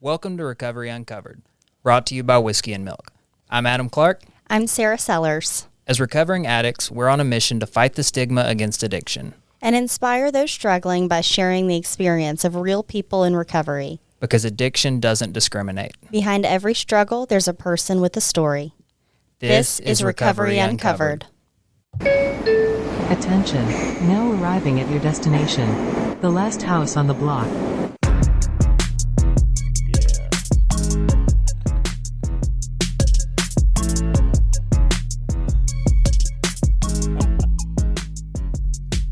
Welcome to Recovery Uncovered, brought to you by Whiskey and Milk. I'm Adam Clark. I'm Sarah Sellers. As recovering addicts, we're on a mission to fight the stigma against addiction. And inspire those struggling by sharing the experience of real people in recovery. Because addiction doesn't discriminate. Behind every struggle, there's a person with a story. This is Recovery Uncovered. Attention, now arriving at your destination. The last house on the block.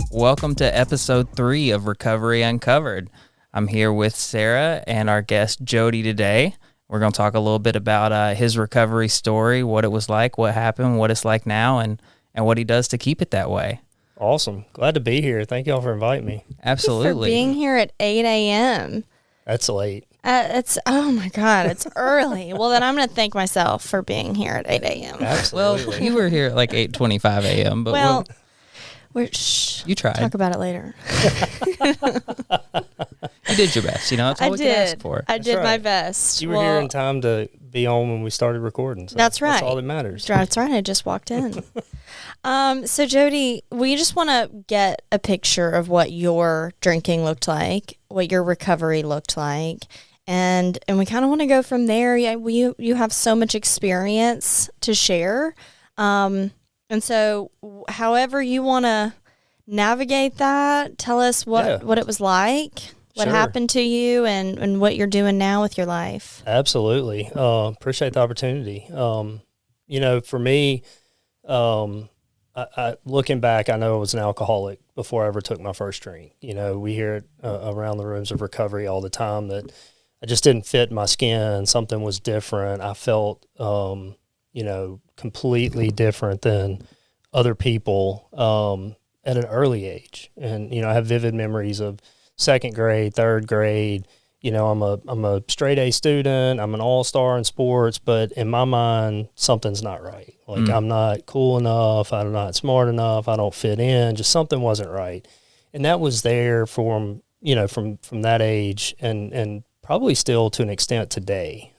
Welcome to episode 3 of Recovery Uncovered. I'm here with Sarah and our guest Jody today. We're going to talk a little bit about his recovery story, what it was like, what happened, what it's like now, and what he does to keep it that way. Awesome. Glad to be here. Thank y'all for inviting me. Absolutely. Thank you for being here at 8 a.m. That's late. Oh my God, it's early. Well, then I'm going to thank myself for being here at 8 a.m. Absolutely. Well, you were here at like 8:25 a.m., but you tried. Talk about it later. You did your best, that's all we could ask for. I did my best. You were here in time to be on when we started recording. So that's right. That's all that matters. That's right. I just walked in. So Jody, we just want to get a picture of what your drinking looked like, what your recovery looked like, and we kind of want to go from there. Yeah, you have so much experience to share. And so however you want to navigate that, tell us what it was like, what happened to you, and what you're doing now with your life. Absolutely. Appreciate the opportunity. For me, I looking back, I know I was an alcoholic before I ever took my first drink. We hear it around the rooms of recovery all the time that I just didn't fit my skin. Something was different. I felt, completely different than other people at an early age. And, I have vivid memories of second grade, third grade. I'm a straight A student. I'm an all-star in sports, but in my mind, something's not right. Like I'm not cool enough. I'm not smart enough. I don't fit in. Just something wasn't right. And that was there from that age and probably still to an extent today.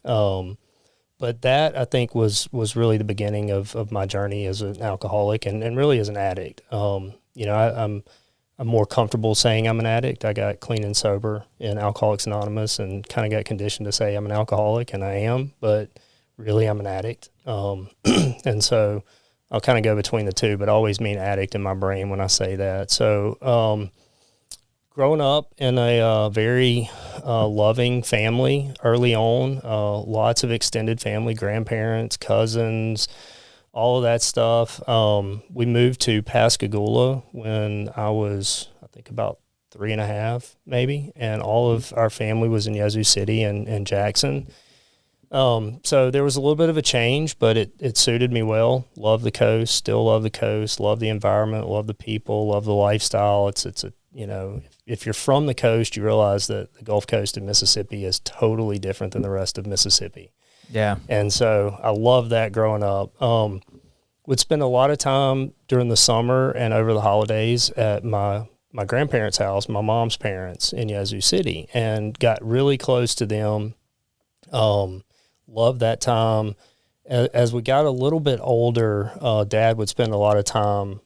But that, I think, was really the beginning of my journey as an alcoholic and really as an addict. I'm more comfortable saying I'm an addict. I got clean and sober in Alcoholics Anonymous and kind of got conditioned to say I'm an alcoholic, and I am, but really I'm an addict. And so I'll kind of go between the two, but I always mean addict in my brain when I say that. So growing up in a very loving family early on, lots of extended family, grandparents, cousins, all of that stuff. We moved to Pascagoula when I was, I think, about 3.5 maybe, and all of our family was in Yazoo City and Jackson. So there was a little bit of a change, but it suited me well. Love the coast, still love the coast, love the environment, love the people, love the lifestyle. It's a if you're from the coast, you realize that the Gulf Coast in Mississippi is totally different than the rest of Mississippi. Yeah. And so I loved that growing up. Would spend a lot of time during the summer and over the holidays at my grandparents' house, my mom's parents in Yazoo City, and got really close to them. Loved that time. As we got a little bit older, Dad would spend a lot of time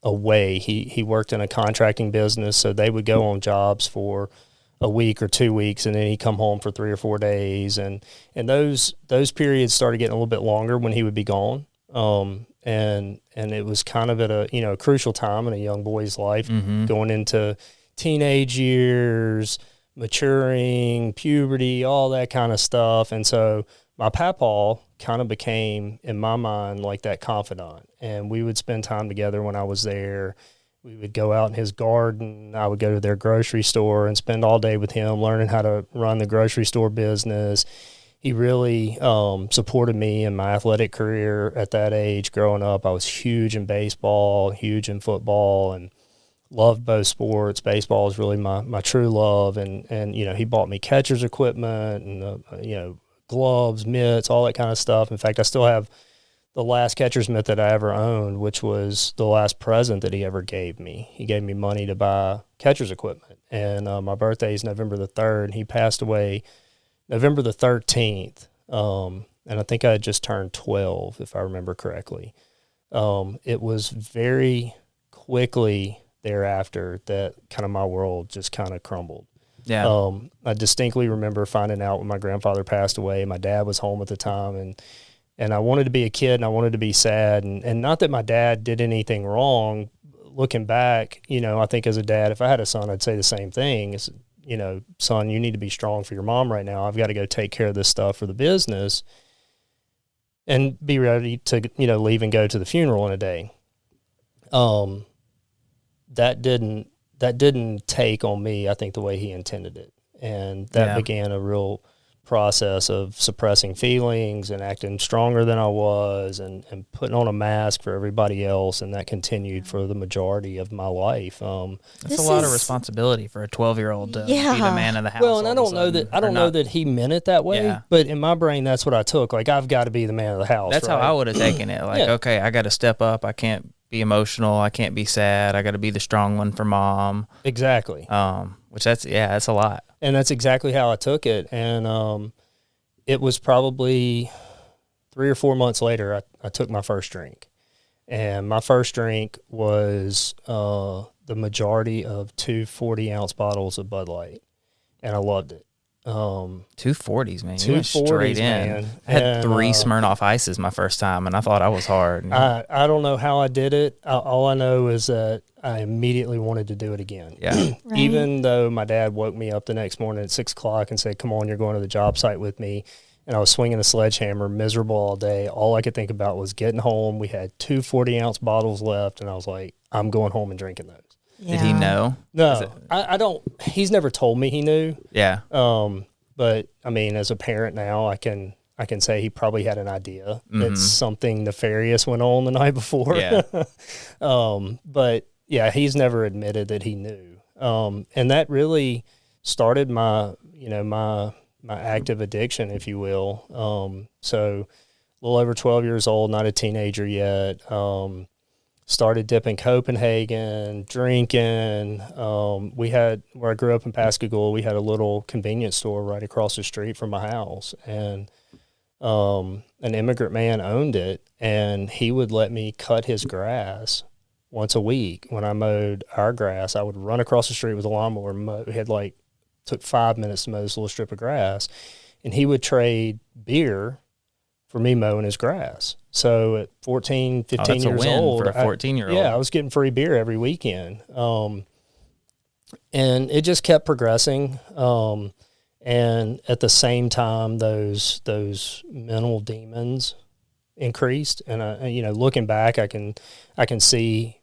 away. He worked in a contracting business, so they would go on jobs for a week or 2 weeks, and then he'd come home for 3 or 4 days, and those periods started getting a little bit longer when he would be gone. And it was kind of at a crucial time in a young boy's life, going into teenage years, maturing, puberty, all that kind of stuff. And so my papaw kind of became, in my mind, like that confidant. And we would spend time together when I was there. We would go out in his garden. I would go to their grocery store and spend all day with him, learning how to run the grocery store business. He really supported me in my athletic career at that age. Growing up, I was huge in baseball, huge in football, and loved both sports. Baseball is really my true love. And he bought me catcher's equipment and, gloves, mitts, all that kind of stuff. In fact, I still have the last catcher's mitt that I ever owned, which was the last present that he ever gave me. He gave me money to buy catcher's equipment. And my birthday is November the 3rd. He passed away November the 13th, and I think I had just turned 12, if I remember correctly. It was very quickly thereafter that kind of my world just kind of crumbled. Yeah. I distinctly remember finding out when my grandfather passed away. My dad was home at the time, and I wanted to be a kid, and I wanted to be sad, and not that my dad did anything wrong. Looking back, I think as a dad, if I had a son, I'd say the same thing. Is, son, you need to be strong for your mom right now. I've got to go take care of this stuff for the business and be ready to, leave and go to the funeral in a day. That didn't take on me, I think, the way he intended it. And that began a real process of suppressing feelings and acting stronger than I was and putting on a mask for everybody else. And that continued for the majority of my life. That's a lot of responsibility for a 12-year-old to be the man of the house. Well, and I don't know that he meant it that way, but in my brain, that's what I took. Like, I've got to be the man of the house. That's right? how I would have taken it. Like, okay, I got to step up. I can't be emotional. I can't be sad. I got to be the strong one for mom. Exactly. Which that's a lot. And that's exactly how I took it. And it was probably 3 or 4 months later, I took my first drink. And my first drink was the majority of 2 40-ounce bottles of Bud Light. And I loved it. 240s, man. You 240s, went straight in. man. I had 3 Smirnoff Ices my first time, and I thought I was hard. I don't know how I did it. All I know is that I immediately wanted to do it again. Yeah. Right. Even though my dad woke me up the next morning at 6 o'clock and said, come on, you're going to the job site with me. And I was swinging a sledgehammer, miserable all day. All I could think about was getting home. We had 2 40-ounce bottles left, and I was like, I'm going home and drinking those. Did he know? No, I don't. He's never told me he knew. Yeah. But I mean, as a parent now, I can say he probably had an idea that something nefarious went on the night before. Yeah. But yeah, he's never admitted that he knew. And that really started my active addiction, if you will. So a little over 12 years old, not a teenager yet. Started dipping Copenhagen, drinking. Where I grew up in Pascagoula, we had a little convenience store right across the street from my house. And an immigrant man owned it, and he would let me cut his grass once a week. When I mowed our grass, I would run across the street with a lawnmower. It took 5 minutes to mow this little strip of grass. And he would trade beer for me mowing his grass. So at 14, 15 years old, for a 14-year-old. I was getting free beer every weekend. And it just kept progressing. And at the same time, those mental demons increased. And looking back, I can see,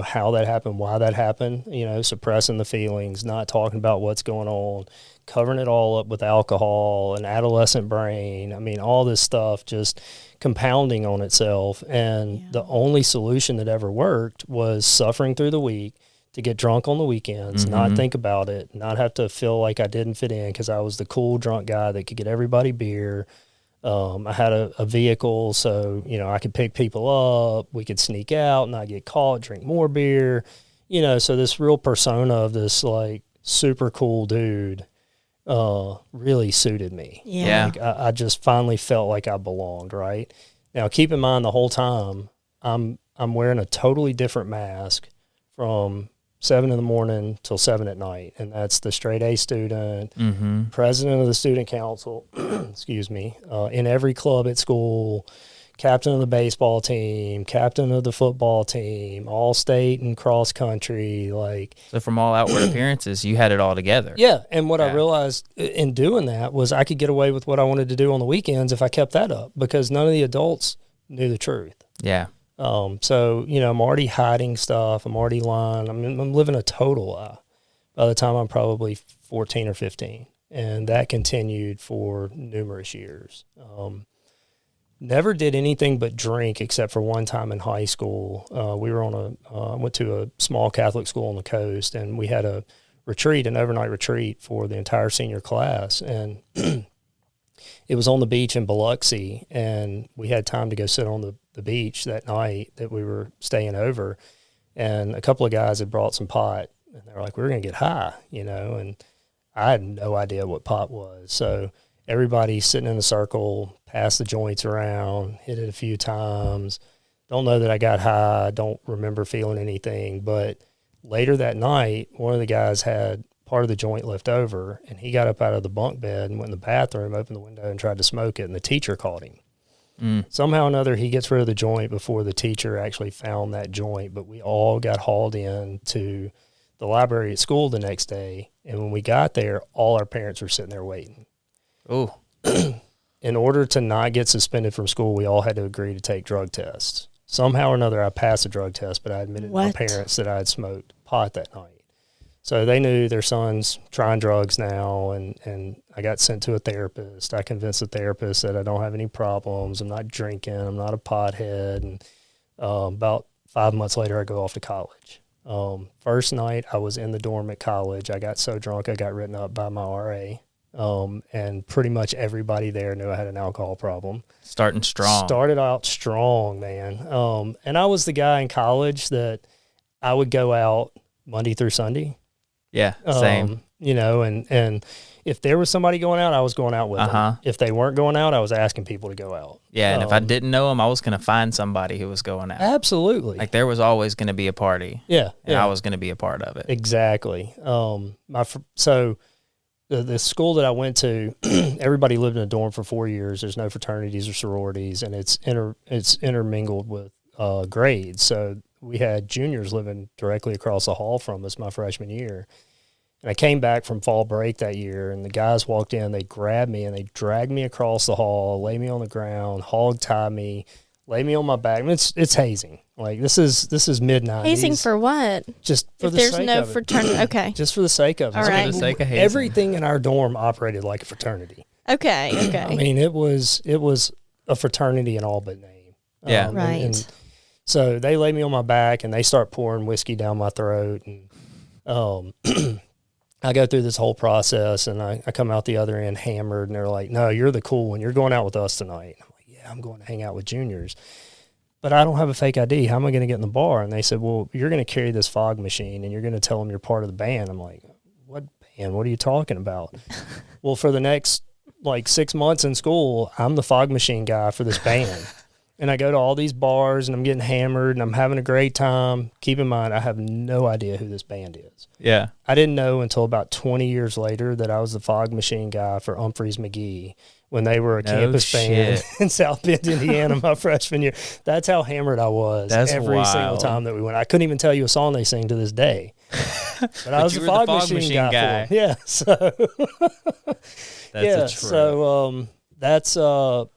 how that happened, why that happened, suppressing the feelings, not talking about what's going on, covering it all up with alcohol, an adolescent brain. I mean, all this stuff just compounding on itself. And the only solution that ever worked was suffering through the week to get drunk on the weekends, not think about it, not have to feel like I didn't fit in because I was the cool drunk guy that could get everybody beer. I had a vehicle, so, I could pick people up. We could sneak out, not get caught, drink more beer. So this real persona of this, super cool dude really suited me. Yeah. I just finally felt like I belonged, right? Now, keep in mind the whole time, I'm wearing a totally different mask from 7 in the morning till 7 at night. And that's the straight A student, president of the student council, excuse me, in every club at school, captain of the baseball team, captain of the football team, all state and cross country. So from all outward appearances, you had it all together. Yeah. And what I realized in doing that was I could get away with what I wanted to do on the weekends if I kept that up, because none of the adults knew the truth. Yeah. So, I'm already hiding stuff. I'm already lying. I'm living a total lie by the time I'm probably 14 or 15. And that continued for numerous years. Never did anything but drink except for one time in high school. We were went to a small Catholic school on the coast, and we had an overnight retreat for the entire senior class. And it was on the beach in Biloxi, and we had time to go sit on the beach that night that we were staying over. And a couple of guys had brought some pot, and they were like, we're going to get high, and I had no idea what pot was. So everybody sitting in a circle, pass the joints around, hit it a few times. Don't know that I got high. Don't remember feeling anything. But later that night, one of the guys had part of the joint left over, and he got up out of the bunk bed and went in the bathroom, opened the window, and tried to smoke it, and the teacher caught him. Somehow or another, he gets rid of the joint before the teacher actually found that joint, but we all got hauled in to the library at school the next day, and when we got there, all our parents were sitting there waiting. Oh. In order to not get suspended from school, we all had to agree to take drug tests. Somehow or another, I passed a drug test, but I admitted to my parents that I had smoked pot that night. So they knew their son's trying drugs now, and I got sent to a therapist. I convinced the therapist that I don't have any problems. I'm not drinking. I'm not a pothead. And about 5 months later, I go off to college. First night I was in the dorm at college, I got so drunk I got written up by my RA. And pretty much everybody there knew I had an alcohol problem. Starting strong. Started out strong, man. And I was the guy in college that I would go out Monday through Sunday. Yeah, same. You know, and if there was somebody going out, I was going out with them. If they weren't going out, I was asking people to go out. Yeah, and if I didn't know them, I was going to find somebody who was going out. Absolutely. Like there was always going to be a party. Yeah. And I was going to be a part of it. Exactly. So the school that I went to, everybody lived in a dorm for 4 years. There's no fraternities or sororities, and it's intermingled with grades. So we had juniors living directly across the hall from us my freshman year. And I came back from fall break that year, and the guys walked in, they grabbed me, and they dragged me across the hall, lay me on the ground, hog-tie me, lay me on my back. I mean, it's hazing. Like, this is mid-90s. Hazing for what? Just for if the there's sake no of it. fraternity. Okay. Just for the sake of it. All right. For the sake of hazing. Everything in our dorm operated like a fraternity. Okay. I mean, it was a fraternity in all but name. Yeah. Right. And so they lay me on my back, and they start pouring whiskey down my throat, and I go through this whole process, and I come out the other end hammered, and they're like, "No, you're the cool one. You're going out with us tonight." I'm like, "Yeah, I'm going to hang out with juniors, but I don't have a fake ID. How am I going to get in the bar?" And they said, "Well, you're going to carry this fog machine, and you're going to tell them you're part of the band." I'm like, "What band? What are you talking about?" Well, for the next 6 months in school, I'm the fog machine guy for this band. And I go to all these bars, and I'm getting hammered, and I'm having a great time. Keep in mind, I have no idea who this band is. Yeah. I didn't know until about 20 years later that I was the fog machine guy for Humphreys McGee when they were a campus band in South Bend, Indiana, my freshman year. That's how hammered I was every single time that we went. I couldn't even tell you a song they sing to this day. But I was the fog machine guy for them. Yeah, so That's a trip. So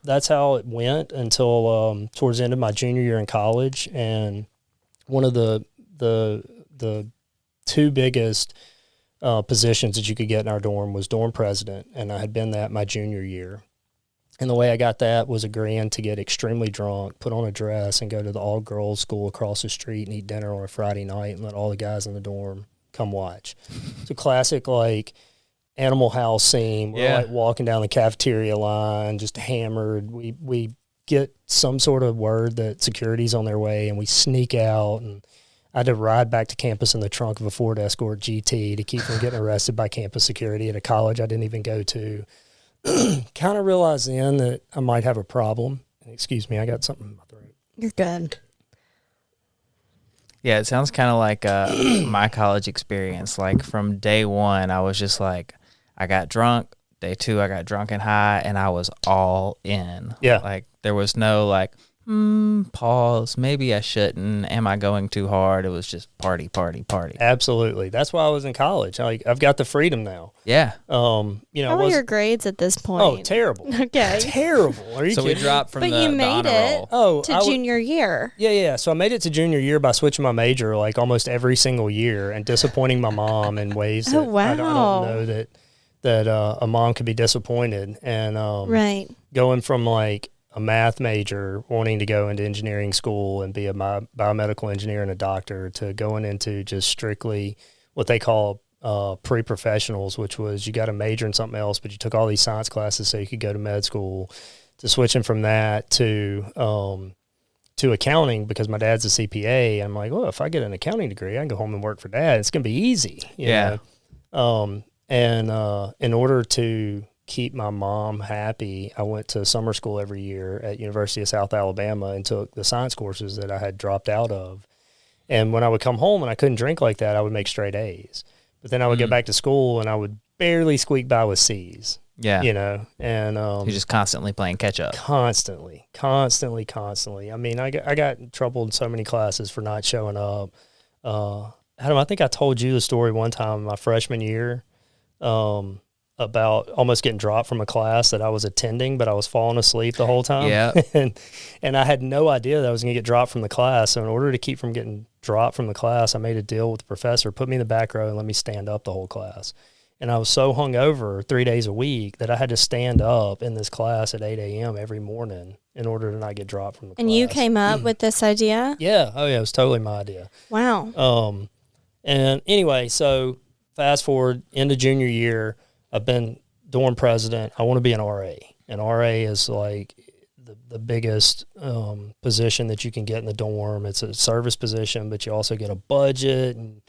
that's how it went until towards the end of my junior year in college. And one of the two biggest positions that you could get in our dorm was dorm president, and I had been that my junior year. And the way I got that was agreeing to get extremely drunk, put on a dress, and go to the all-girls school across the street and eat dinner on a Friday night and let all the guys in the dorm come watch. It's a classic, Animal House scene. We're walking down the cafeteria line, just hammered. We get some sort of word that security's on their way, and we sneak out. And I had to ride back to campus in the trunk of a Ford Escort GT to keep from getting arrested by campus security at a college I didn't even go to. Kind of realized then that I might have a problem. Excuse me, I got something in my throat. You're good. Yeah, it sounds kind of like my college experience. Like from day one, I was just like, I got drunk. Day two, I got drunk and high, and I was all in. Yeah. Like there was no pause. Maybe I shouldn't. Am I going too hard? It was just party, party, party. Absolutely. That's why I was in college. I've got the freedom now. Yeah. How are your grades at this point? Oh, terrible. Okay. Terrible. Are you So kidding we dropped from But the you the made honor it. roll. To junior year. Yeah. So I made it to junior year by switching my major almost every single year and disappointing my mom in ways that I don't know that a mom could be disappointed. And right. Going from a math major wanting to go into engineering school and be a biomedical engineer and a doctor to going into just strictly what they call pre-professionals, which was you got a major in something else, but you took all these science classes so you could go to med school, to switching from that to accounting because my dad's a CPA. I'm like, well, if I get an accounting degree, I can go home and work for dad. It's going to be easy. You know? And in order to keep my mom happy, I went to summer school every year at University of South Alabama and took the science courses that I had dropped out of. And when I would come home and I couldn't drink like that, I would make straight A's. But then I would get back to school and I would barely squeak by with C's. Yeah. You know, and you're just constantly playing catch up. Constantly. I mean, I got in trouble in so many classes for not showing up. Adam, I think I told you the story one time my freshman year about almost getting dropped from a class that I was attending, but I was falling asleep the whole time. Yeah. and I had no idea that I was going to get dropped from the class. So in order to keep from getting dropped from the class, I made a deal with the professor, put me in the back row and let me stand up the whole class. And I was so hungover 3 days a week that I had to stand up in this class at 8 a.m. every morning in order to not get dropped from the class. And you came up with this idea? Yeah. Oh, yeah. It was totally my idea. Wow. And anyway, so fast forward into junior year, I've been dorm president. I want to be an RA. And RA is like the biggest position that you can get in the dorm. It's a service position, but you also get a budget and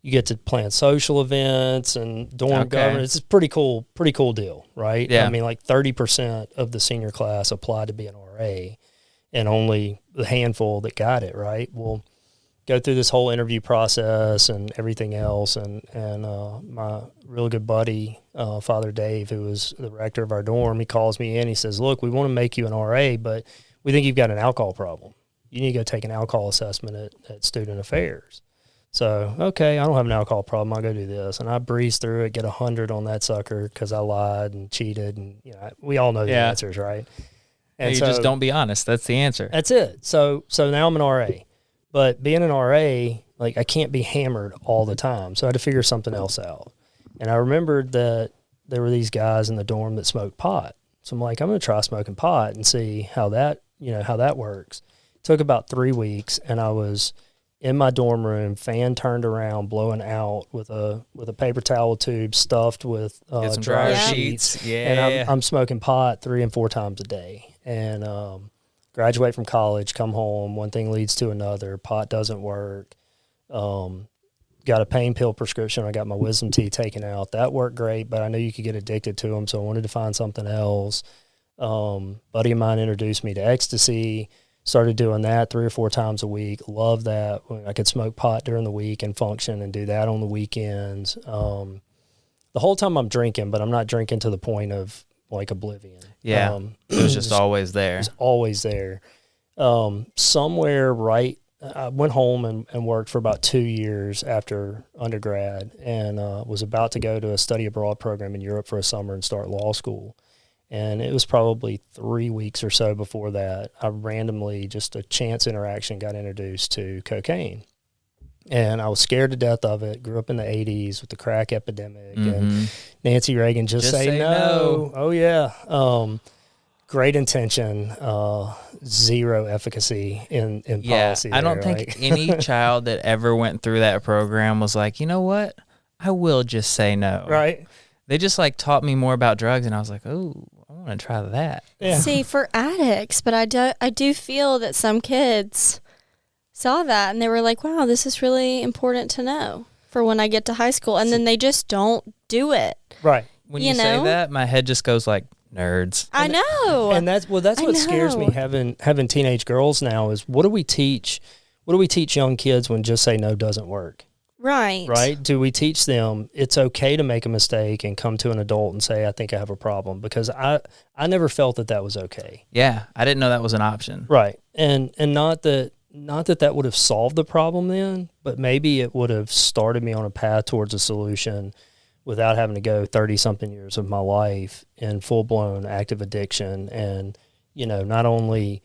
you get to plan social events and dorm governance. It's a pretty cool deal, right? Yeah. I mean, like 30% of the senior class applied to be an RA and only the handful that got it, right? Well, go through this whole interview process and everything else. And my real good buddy, Father Dave, who was the rector of our dorm, he calls me in. He says, look, we want to make you an RA, but we think you've got an alcohol problem. You need to go take an alcohol assessment at Student Affairs. So, okay, I don't have an alcohol problem. I'll go do this. And I breezed through it, get 100 on that sucker because I lied and cheated. And, you know, we all know the answers, right? And you just don't be honest. That's the answer. That's it. So now I'm an RA. But being an RA, like, I can't be hammered all the time. So I had to figure something else out. And I remembered that there were these guys in the dorm that smoked pot. So I'm like, I'm going to try smoking pot and see how that works. It took about 3 weeks, and I was in my dorm room, fan turned around, blowing out with a paper towel tube stuffed with dryer sheets. Yeah. And I'm smoking pot 3 and 4 times a day. And graduate from college, come home, one thing leads to another. Pot doesn't work. Got a pain pill prescription. I got my wisdom teeth taken out. That worked great, but I knew you could get addicted to them, so I wanted to find something else. Buddy of mine introduced me to ecstasy. Started doing that 3 or 4 times a week. Love that. I could smoke pot during the week and function and do that on the weekends. The whole time I'm drinking, but I'm not drinking to the point of like oblivion. Yeah. It was just always there. It was always there. Somewhere I went home and worked for about 2 years after undergrad and was about to go to a study abroad program in Europe for a summer and start law school. And it was probably 3 weeks or so before that, I randomly, just a chance interaction, got introduced to cocaine. And I was scared to death of it. Grew up in the 80s with the crack epidemic and Nancy Reagan, just say no. Oh, yeah. Great intention, zero efficacy in policy. I don't think any child that ever went through that program was like, you know what? I will just say no. Right. They just like taught me more about drugs, and I was like, oh, I want to try that. Yeah. See, for addicts, but I do feel that some kids saw that and they were like, wow, this is really important to know for when I get to high school. And then they just don't do it. Right. When you say that, my head just goes like, nerds. I know. And that's what scares me having teenage girls now is what do we teach young kids when just say no doesn't work? Right. Right? Do we teach them it's okay to make a mistake and come to an adult and say, I think I have a problem? Because I never felt that was okay. Yeah. I didn't know that was an option. Right. And not that would have solved the problem then, but maybe it would have started me on a path towards a solution without having to go 30-something years of my life in full-blown active addiction and, not only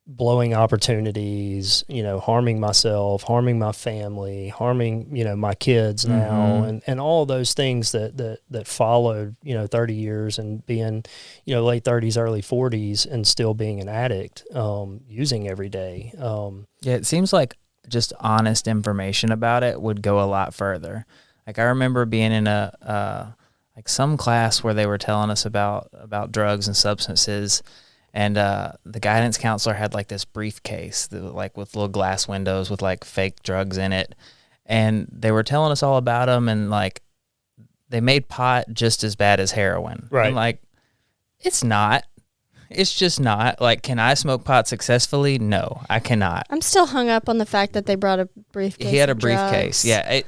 blowing opportunities, harming myself, harming my family, harming, my kids now, and all of those things that followed, 30 years and being, late 30s, early 40s and still being an addict, using every day. Yeah, it seems like just honest information about it would go a lot further. Like I remember being in like some class where they were telling us about drugs and substances. And the guidance counselor had like this briefcase like with little glass windows with like fake drugs in it. And they were telling us all about them. And like they made pot just as bad as heroin. Right. I'm like, it's not. It's just not. Like, can I smoke pot successfully? No, I cannot. I'm still hung up on the fact that they brought a briefcase. He had a of briefcase. drugs. Yeah.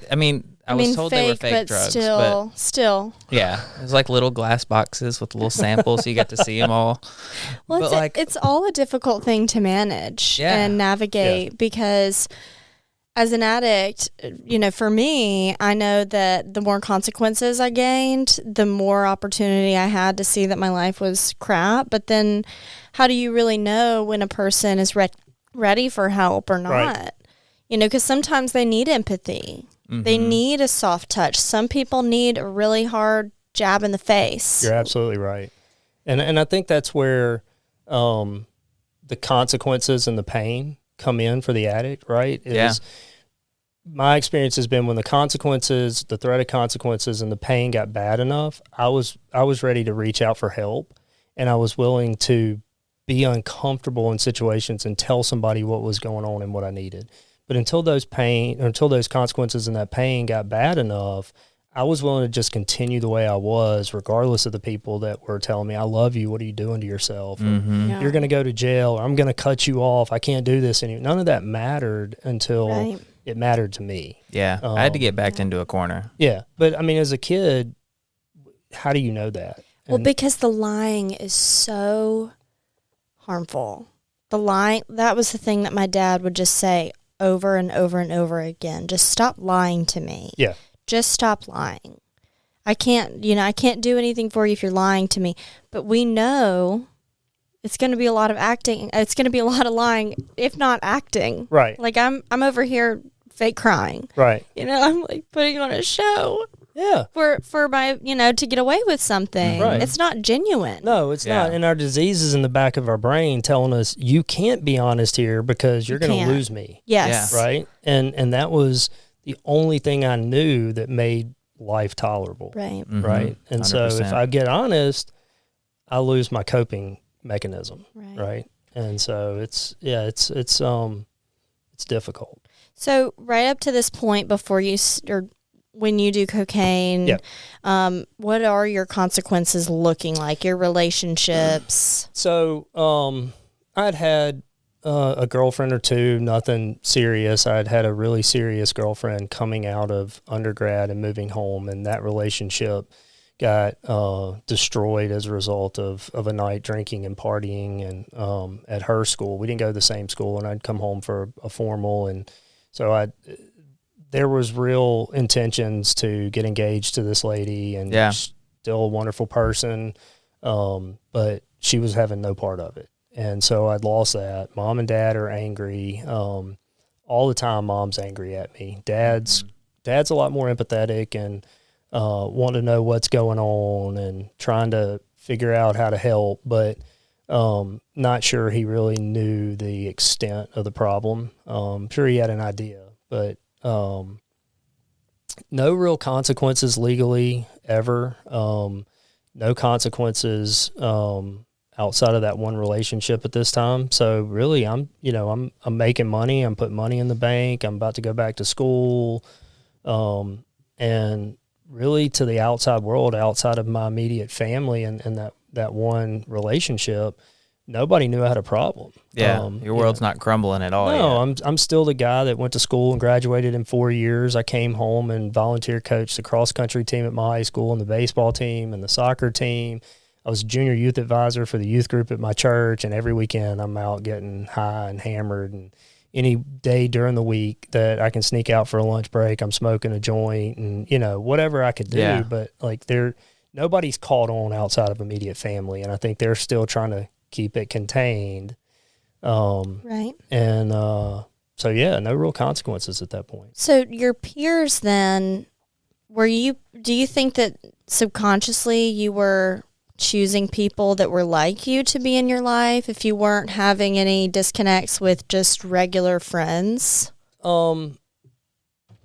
I was told they were fake but drugs. still. Yeah. It was like little glass boxes with little samples, so you got to see them all. Well, But it's all a difficult thing to manage Yeah. and navigate because as an addict, for me, I know that the more consequences I gained, the more opportunity I had to see that my life was crap. But then how do you really know when a person is ready for help or not? Right. Because sometimes they need empathy. They need a soft touch. Some people need a really hard jab in the face. You're absolutely right. And I think that's where the consequences and the pain come in for the addict, right? My experience has been when the consequences, the threat of consequences and the pain got bad enough, I was ready to reach out for help, and I was willing to be uncomfortable in situations and tell somebody what was going on and what I needed. But until those consequences and that pain got bad enough, I was willing to just continue the way I was, regardless of the people that were telling me, I love you, what are you doing to yourself? Yeah. You're going to go to jail, or I'm going to cut you off, I can't do this anymore. None of that mattered until it mattered to me. Yeah. I had to get backed into a corner. Yeah. But, as a kid, how do you know that? Well, because the lying is so harmful. The lying, that was the thing that my dad would just say over and over and over again. Just stop lying to me. Yeah. Just stop lying. I can't do anything for you if you're lying to me. But we know it's going to be a lot of acting. It's going to be a lot of lying, if not acting. Right. Like I'm over here fake crying. Right. I'm like putting on a show. Yeah. For my, to get away with something. Right. It's not genuine. No, it's not. And our disease is in the back of our brain telling us, you can't be honest here because you're going to lose me. Yes. Right? And that was the only thing I knew that made life tolerable. Right. Right? And 100%. So if I get honest, I lose my coping mechanism. Right? And so it's difficult. So right up to this point before you or when you do cocaine, what are your consequences looking like? Your relationships? So I'd had a girlfriend or two, nothing serious. I'd had a really serious girlfriend coming out of undergrad and moving home, and that relationship got destroyed as a result of a night drinking and partying. And at her school, we didn't go to the same school, and I'd come home for a formal, and so there was real intentions to get engaged to this lady, and still a wonderful person, but she was having no part of it. And so I'd lost that. Mom and dad are angry. All the time, mom's angry at me. Dad's a lot more empathetic and wanting to know what's going on and trying to figure out how to help, but not sure he really knew the extent of the problem. Sure he had an idea, but no real consequences legally ever. No consequences outside of that one relationship at this time. So really, I'm making money. I'm putting money in the bank. I'm about to go back to school, and really to the outside world, outside of my immediate family and that one relationship, nobody knew I had a problem. Yeah, your world's not crumbling at all. No, yet. I'm still the guy that went to school and graduated in 4 years. I came home and volunteer coached the cross country team at my high school and the baseball team and the soccer team. I was a junior youth advisor for the youth group at my church, and every weekend I'm out getting high and hammered. And any day during the week that I can sneak out for a lunch break, I'm smoking a joint and whatever I could do. Yeah. But like nobody's caught on outside of immediate family, and I think they're still trying to keep it contained. Right. And no real consequences at that point. So your peers then, do you think that subconsciously you were choosing people that were like you to be in your life if you weren't having any disconnects with just regular friends? I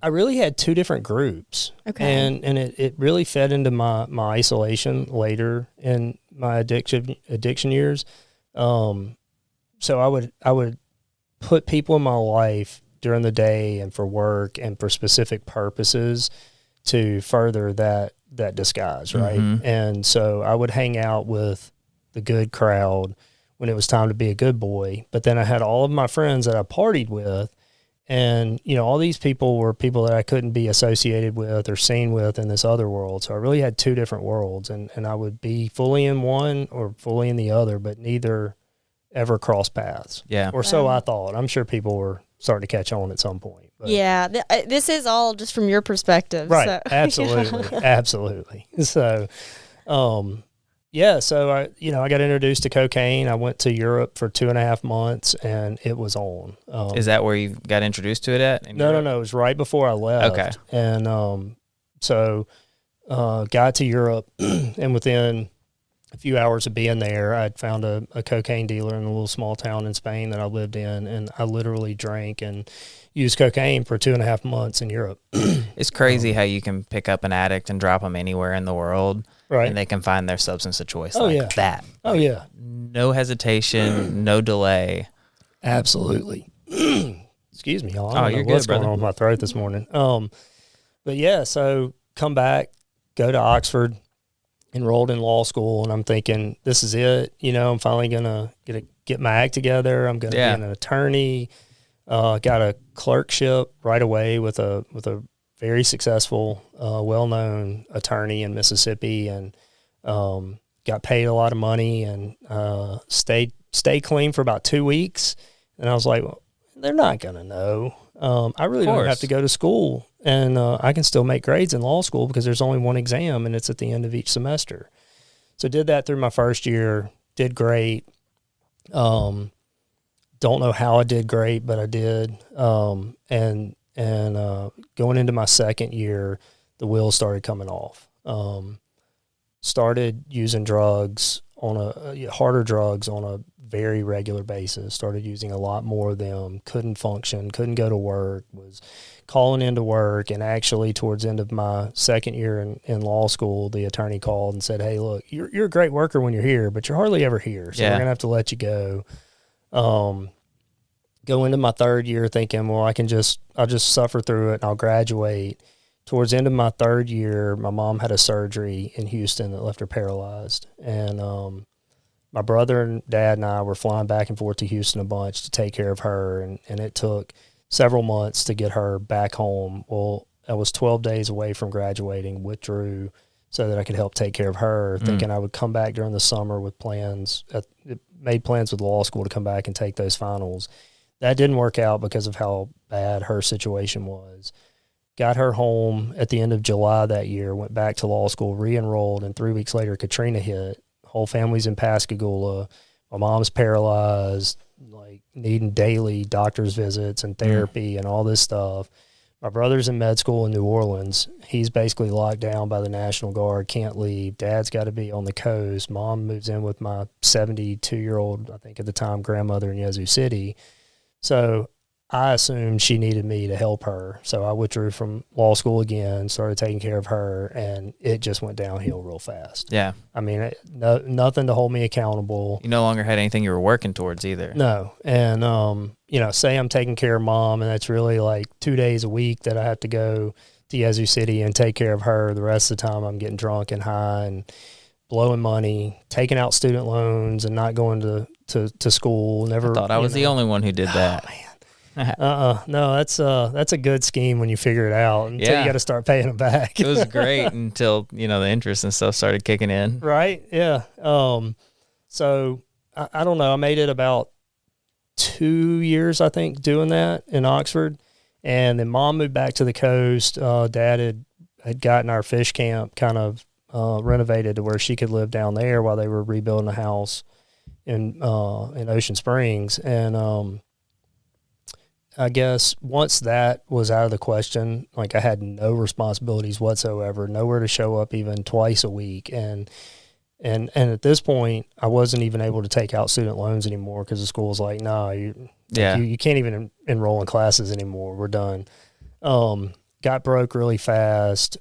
really had two different groups. Okay. And it really fed into my isolation later in my addiction years. So I would put people in my life during the day and for work and for specific purposes to further that that disguise, right? Mm-hmm. And so I would hang out with the good crowd when it was time to be a good boy. But then I had all of my friends that I partied with, and, you know, all these people were people that I couldn't be associated with or seen with in this other world. So I really had two different worlds, and I would be fully in one or fully in the other, but neither ever cross paths. Yeah. Or so I thought. I'm sure people were starting to catch on at some point. But. Yeah, this is all just from your perspective. Right. So. Absolutely. Absolutely. So, yeah, so I got introduced to cocaine. I went to Europe for 2.5 months, and it was on. Is that where you got introduced to it at? No. It was right before I left. Okay. And so got to Europe, and within a few hours of being there, I'd found a cocaine dealer in a little small town in Spain that I lived in, and I literally drank and used cocaine for 2.5 months in Europe. It's crazy how you can pick up an addict and drop them anywhere in the world, Right. and they can find their substance of choice that. Oh, yeah. No hesitation, no delay. Absolutely. Excuse me, y'all. I don't you're know what's good, going brother. on with my throat this morning. But yeah, so come back, go to Oxford, enrolled in law school, and I'm thinking, this is it. You know, I'm finally gonna get my act together. I'm gonna be an attorney. Got a clerkship right away with a very successful, well-known attorney in Mississippi, and got paid a lot of money, and stayed clean for about 2 weeks. And I was like, well, they're not going to know. I really don't have to go to school, and I can still make grades in law school because there's only one exam, and it's at the end of each semester. So did that through my first year, did great. Don't know how I did great, but I did. And going into my second year, the wheels started coming off. Started using drugs harder drugs on a very regular basis. Started using a lot more of them. Couldn't function. Couldn't go to work. Was calling into work. And actually, towards the end of my second year in law school, the attorney called and said, "Hey, look, you're a great worker when you're here, but you're hardly ever here. So we're gonna have to let you go." Go into my third year thinking, well, I'll just suffer through it and I'll graduate. Towards the end of my third year, my mom had a surgery in Houston that left her paralyzed. And my brother and dad and I were flying back and forth to Houston a bunch to take care of her. And it took several months to get her back home. Well, I was 12 days away from graduating, withdrew so that I could help take care of her, thinking I would come back during the summer with plans. Made plans with law school to come back and take those finals. That didn't work out because of how bad her situation was. Got her home at the end of July that year, went back to law school, re-enrolled, and 3 weeks later, Katrina hit. Whole family's in Pascagoula. My mom's paralyzed, like needing daily doctor's visits and therapy and all this stuff. My brother's in med school in New Orleans. He's basically locked down by the National Guard, can't leave. Dad's got to be on the coast. Mom moves in with my 72-year-old, I think at the time, grandmother in Yazoo City. So I assumed she needed me to help her. So I withdrew from law school again, started taking care of her, and it just went downhill real fast. Yeah. I mean, nothing to hold me accountable. You no longer had anything you were working towards either. No. And, say I'm taking care of mom, and that's really like 2 days a week that I have to go to Yazoo City and take care of her. The rest of the time I'm getting drunk and high and blowing money, taking out student loans and not going to school. Never. I thought I was the only one who did that. Oh, man. No, that's a good scheme when you figure it out until you got to start paying them back. It was great until, the interest and stuff started kicking in. Right. Yeah. So I don't know. I made it about 2 years, I think, doing that in Oxford. And then mom moved back to the coast. Dad had gotten our fish camp kind of renovated to where she could live down there while they were rebuilding a house in Ocean Springs. And I guess once that was out of the question, like I had no responsibilities whatsoever, nowhere to show up even twice a week. And at this point, I wasn't even able to take out student loans anymore because the school was like, no, you can't even enroll in classes anymore. We're done. Got broke really fast.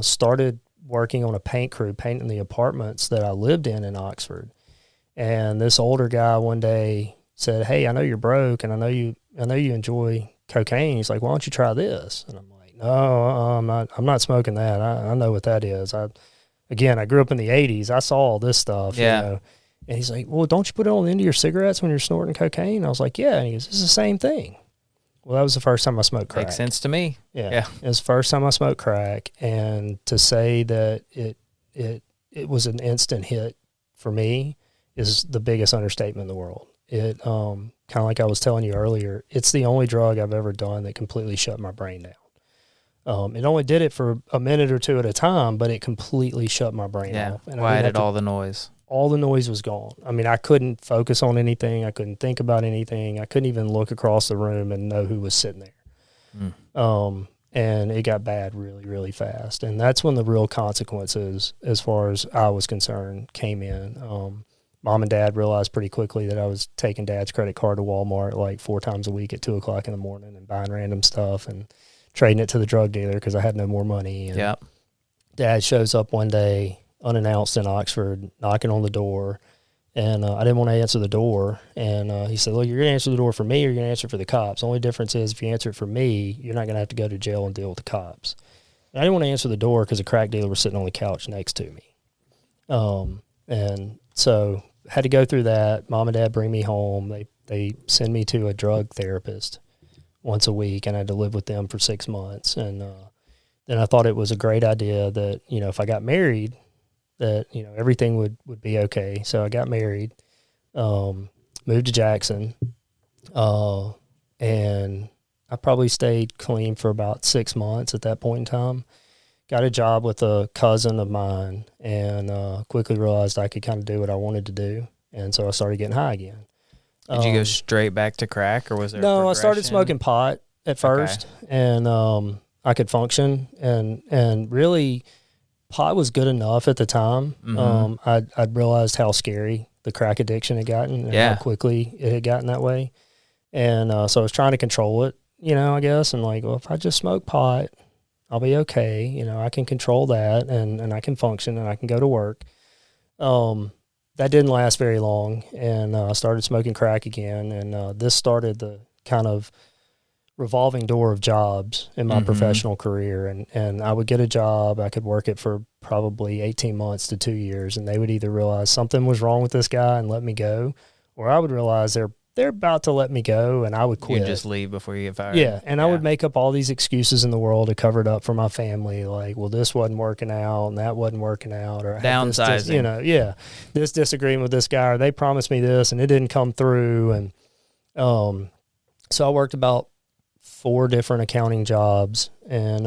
Started working on a paint crew, painting the apartments that I lived in Oxford. And this older guy one day said, "Hey, I know you're broke, and I know you enjoy cocaine." He's like, "Why don't you try this?" And I'm like, no, I'm not smoking that. I know what that is. I grew up in the 80s. I saw all this stuff, Yeah. you know. And he's like, well, don't you put it on the end of your cigarettes when you're snorting cocaine? I was like, yeah. And he goes, it's the same thing. Well, that was the first time I smoked crack. Makes sense to me. Yeah. It was the first time I smoked crack. And to say that it was an instant hit for me is the biggest understatement in the world. It, kind of like I was telling you earlier, it's the only drug I've ever done that completely shut my brain down. It only did it for a minute or two at a time, but it completely shut my brain off. And quieted all the noise. All the noise was gone. I mean, I couldn't focus on anything. I couldn't think about anything. I couldn't even look across the room and know who was sitting there. And it got bad really, really fast. And that's when the real consequences, as far as I was concerned, came in. Mom and Dad realized pretty quickly that I was taking Dad's credit card to Walmart like 4 times a week at 2 o'clock in the morning and buying random stuff and trading it to the drug dealer because I had no more money. And Dad shows up one day unannounced in Oxford, knocking on the door, and I didn't want to answer the door. And he said, look, you're going to answer the door for me or you're going to answer for the cops. The only difference is if you answer it for me, you're not going to have to go to jail and deal with the cops. And I didn't want to answer the door because a crack dealer was sitting on the couch next to me. And so had to go through that. Mom and Dad bring me home. They send me to a drug therapist once a week, and I had to live with them for 6 months. And then I thought it was a great idea that, you know, if I got married, that, you know, everything would be okay. So I got married, moved to Jackson, and I probably stayed clean for about 6 months at that point in time. Got a job with a cousin of mine and quickly realized I could kind of do what I wanted to do. And so I started getting high again. Did you go straight back to crack, or was there No, I started smoking pot at first, and I could function, and really pot was good enough at the time. I'd realized how scary the crack addiction had gotten and how quickly it had gotten that way. And so I was trying to control it, you know, I guess. And like, well, if I just smoke pot, I'll be okay. You know, I can control that and I can function and I can go to work. That didn't last very long. And I started smoking crack again. And this started the kind of revolving door of jobs in my professional career. And I would get a job. I could work it for probably 18 months to 2 years. And they would either realize something was wrong with this guy and let me go, or I would realize they're about to let me go and I would quit. You'd just leave before you get fired. Yeah. And I would make up all these excuses in the world to cover it up for my family. Like, well, this wasn't working out and that wasn't working out, or downsizing. This disagreement with this guy, or they promised me this and it didn't come through. And so I worked about 4 different accounting jobs, and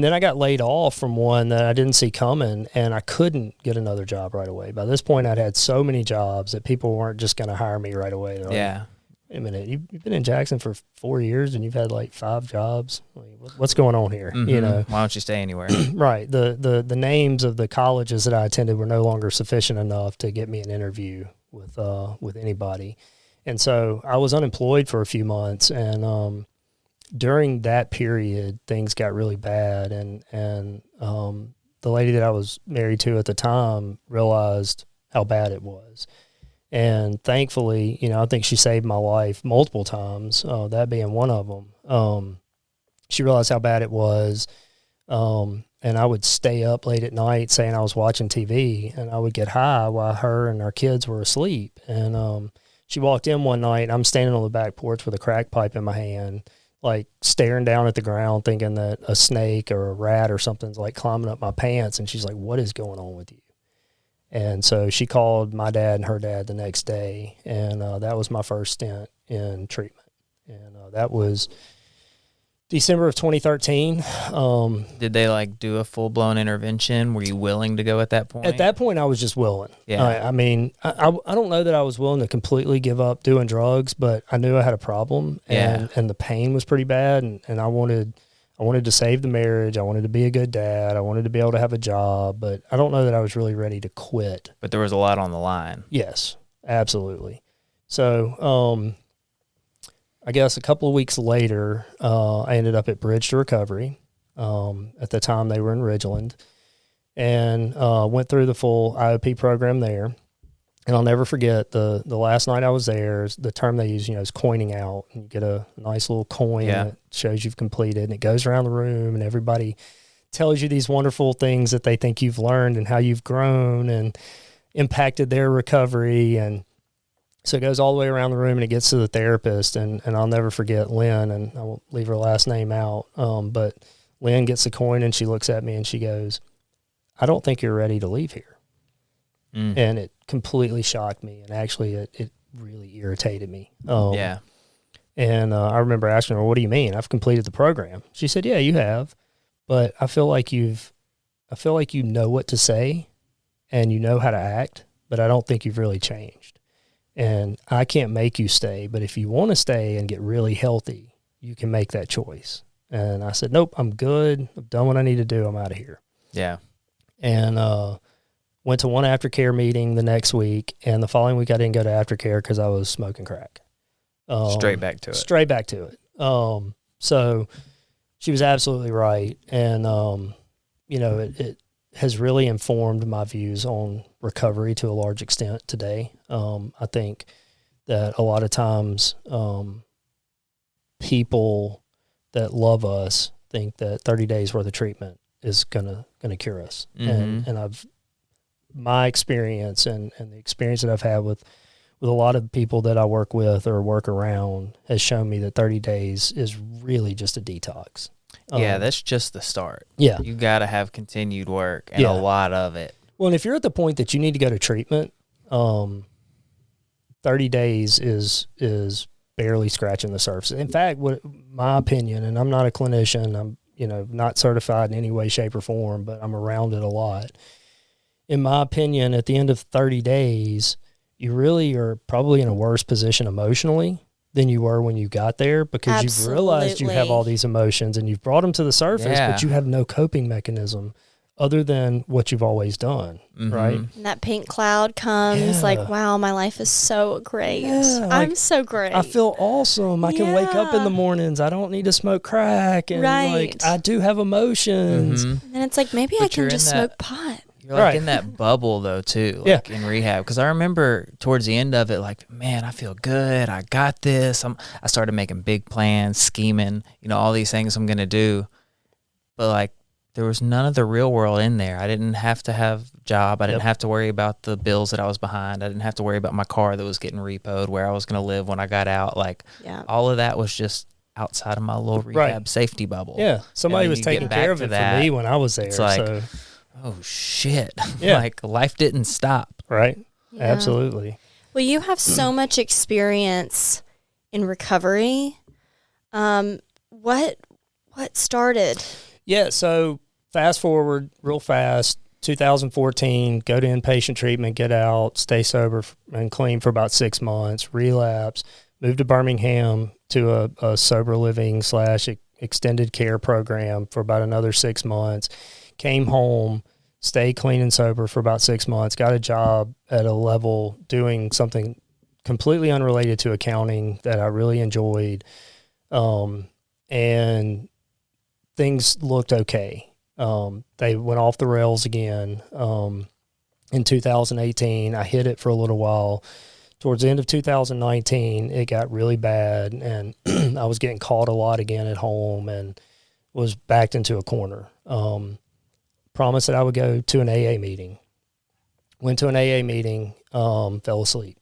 then I got laid off from one that I didn't see coming, and I couldn't get another job right away. By this point, I'd had so many jobs that people weren't just going to hire me right away. They're like, wait a minute, you've been in Jackson for 4 years and you've had like 5 jobs. Like, what's going on here? You know, why don't you stay anywhere? Right. The names of the colleges that I attended were no longer sufficient enough to get me an interview with anybody. And so I was unemployed for a few months, and during that period, things got really bad. And the lady that I was married to at the time realized how bad it was. And thankfully, you know, I think she saved my life multiple times, that being one of them. She realized how bad it was, and I would stay up late at night saying I was watching TV, and I would get high while her and our kids were asleep. And she walked in one night, and I'm standing on the back porch with a crack pipe in my hand, like staring down at the ground, thinking that a snake or a rat or something's like climbing up my pants. And she's like, what is going on with you? And so she called my dad and her dad the next day, and that was my first stint in treatment. And that was December of 2013. Did they like do a full blown intervention? Were you willing to go at that point? At that point, I was just willing. Yeah. I mean, I don't know that I was willing to completely give up doing drugs, but I knew I had a problem, and the pain was pretty bad, and I wanted to save the marriage. I wanted to be a good dad. I wanted to be able to have a job, but I don't know that I was really ready to quit. But there was a lot on the line. Yes, absolutely. So, I guess a couple of weeks later, I ended up at Bridge to Recovery. At the time, they were in Ridgeland, and went through the full IOP program there. And I'll never forget the last night I was there, the term they use, is coining out. And you get a nice little coin that shows you've completed, and it goes around the room, and everybody tells you these wonderful things that they think you've learned and how you've grown and impacted their recovery. And so it goes all the way around the room, and it gets to the therapist, and I'll never forget Lynn, and I won't leave her last name out, but Lynn gets the coin, and she looks at me, and she goes, "I don't think you're ready to leave here." And it completely shocked me, and actually it really irritated me. And I remember asking her, "What do you mean? I've completed the program." She said, "Yeah, you have, but I feel like you know what to say, and you know how to act, but I don't think you've really changed. And I can't make you stay, but if you want to stay and get really healthy, you can make that choice." And I said, "Nope, I'm good. I've done what I need to do. I'm out of here." Yeah. And went to one aftercare meeting the next week, and the following week I didn't go to aftercare because I was smoking crack. Straight back to it. Straight back to it. So she was absolutely right. And, it has really informed my views on recovery to a large extent today. I think that a lot of times people that love us think that 30 days worth of treatment is gonna cure us. Mm-hmm. And my experience and the experience that I've had with a lot of people that I work with or work around has shown me that 30 days is really just a detox. Yeah, that's just the start. Yeah. You got to have continued work and a lot of it. Well, and if you're at the point that you need to go to treatment, 30 days is barely scratching the surface. In fact, what my opinion, and I'm not a clinician, I'm not certified in any way, shape, or form, but I'm around it a lot. In my opinion, at the end of 30 days, you really are probably in a worse position emotionally than you were when you got there, because you've realized you have all these emotions and you've brought them to the surface, but you have no coping mechanism other than what you've always done, right? And that pink cloud comes like, wow, my life is so great. Yeah, I'm so great. I feel awesome. I can wake up in the mornings. I don't need to smoke crack. And I do have emotions. And it's like, maybe I can just smoke pot. You're like in that bubble though too, like in rehab. Because I remember towards the end of it, like, man, I feel good. I got this. I started making big plans, scheming, all these things I'm gonna do. But like, there was none of the real world in there. I didn't have to have a job. I didn't have to worry about the bills that I was behind. I didn't have to worry about my car that was getting repoed, where I was gonna live when I got out. Like, all of that was just outside of my little rehab safety bubble. Yeah, somebody was taking care of it for me when I was there. It's like, oh shit. Like, life didn't stop. Right. Yeah. Absolutely. Well, you have so much experience in recovery. What started? Yeah, so fast forward real fast, 2014, go to inpatient treatment, get out, stay sober and clean for about 6 months, relapse, moved to Birmingham to a sober living / extended care program for about another 6 months. Came home, stayed clean and sober for about 6 months, got a job at a level doing something completely unrelated to accounting that I really enjoyed. And things looked okay. They went off the rails again. In 2018, I hit it for a little while. Towards the end of 2019, it got really bad, and I was getting caught a lot again at home and was backed into a corner. Promised that I would go to an AA meeting. Went to an AA meeting, fell asleep.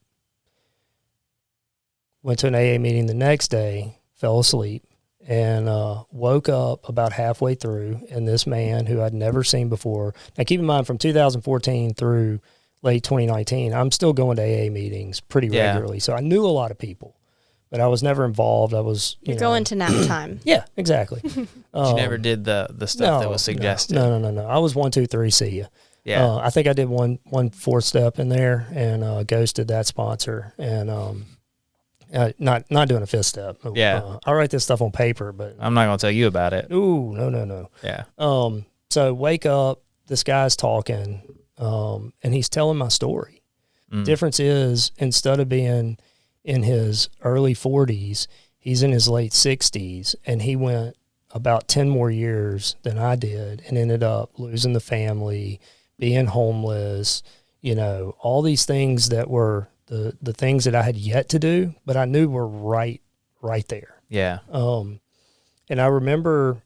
Went to an AA meeting the next day, fell asleep, and woke up about halfway through, and this man who I'd never seen before. Now, keep in mind, from 2014 through late 2019, I'm still going to AA meetings pretty regularly, so I knew a lot of people. But I was never involved. I was, You're going to nap time. Yeah, exactly. But you never did the stuff that was suggested. No. I was 1, 2, 3, see ya. Yeah. I think I did one fourth step in there and ghosted that sponsor and not doing a fifth step. Yeah. I write this stuff on paper, but I'm not gonna tell you about it. Ooh, no. Yeah. So wake up. This guy's talking, and he's telling my story. Difference is, instead of being in his early 40s, he's in his late 60s, and he went about 10 more years than I did and ended up losing the family, being homeless, all these things that were the things that I had yet to do, but I knew were right there. Yeah. And I remember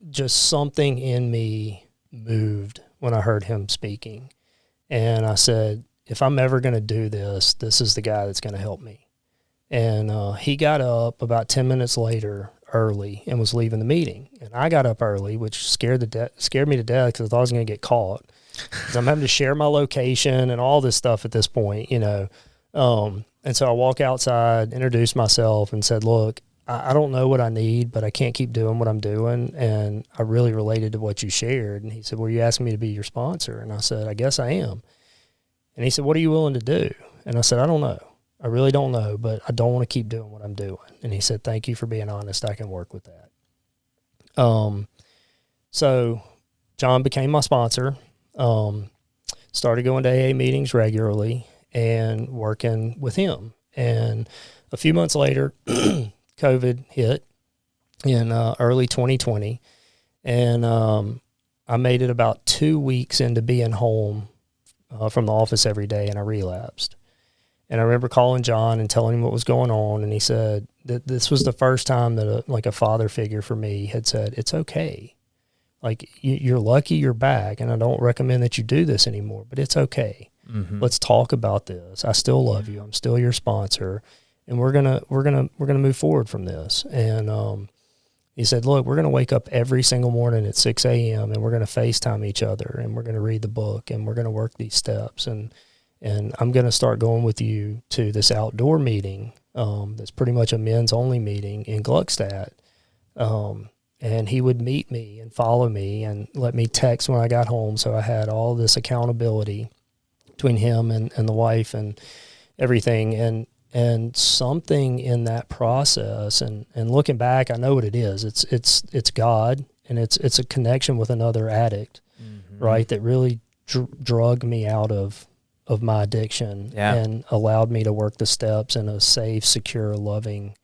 just something in me moved when I heard him speaking. And I said, if I'm ever going to do this, this is the guy that's going to help me. And he got up about 10 minutes later early and was leaving the meeting. And I got up early, which scared me to death because I thought I was going to get caught. Because I'm having to share my location and all this stuff at this point, And so I walk outside, introduced myself, and said, look, I don't know what I need, but I can't keep doing what I'm doing. And I really related to what you shared. And he said, well, you asking me to be your sponsor? And I said, I guess I am. And he said, what are you willing to do? And I said, I don't know. I really don't know, but I don't want to keep doing what I'm doing. And he said, thank you for being honest. I can work with that. So John became my sponsor, started going to AA meetings regularly and working with him. And a few months later, COVID hit in early 2020, and I made it about 2 weeks into being home from the office every day, and I relapsed. And I remember calling John and telling him what was going on, and he said that this was the first time that a father figure for me had said, it's okay. Like, you're lucky you're back, and I don't recommend that you do this anymore, but it's okay. Mm-hmm. Let's talk about this. I still love you. I'm still your sponsor. And we're gonna move forward from this. And he said, look, we're gonna wake up every single morning at 6 a.m. and we're gonna FaceTime each other, and we're gonna read the book, and we're gonna work these steps, and I'm gonna start going with you to this outdoor meeting that's pretty much a men's only meeting in Gluckstadt. And he would meet me and follow me and let me text when I got home, so I had all this accountability between him and the wife and everything. And something in that process, and looking back, I know what it is. It's God, and it's a connection with another addict, mm-hmm. right? That really drugged me out of my addiction, and allowed me to work the steps in a safe, secure, loving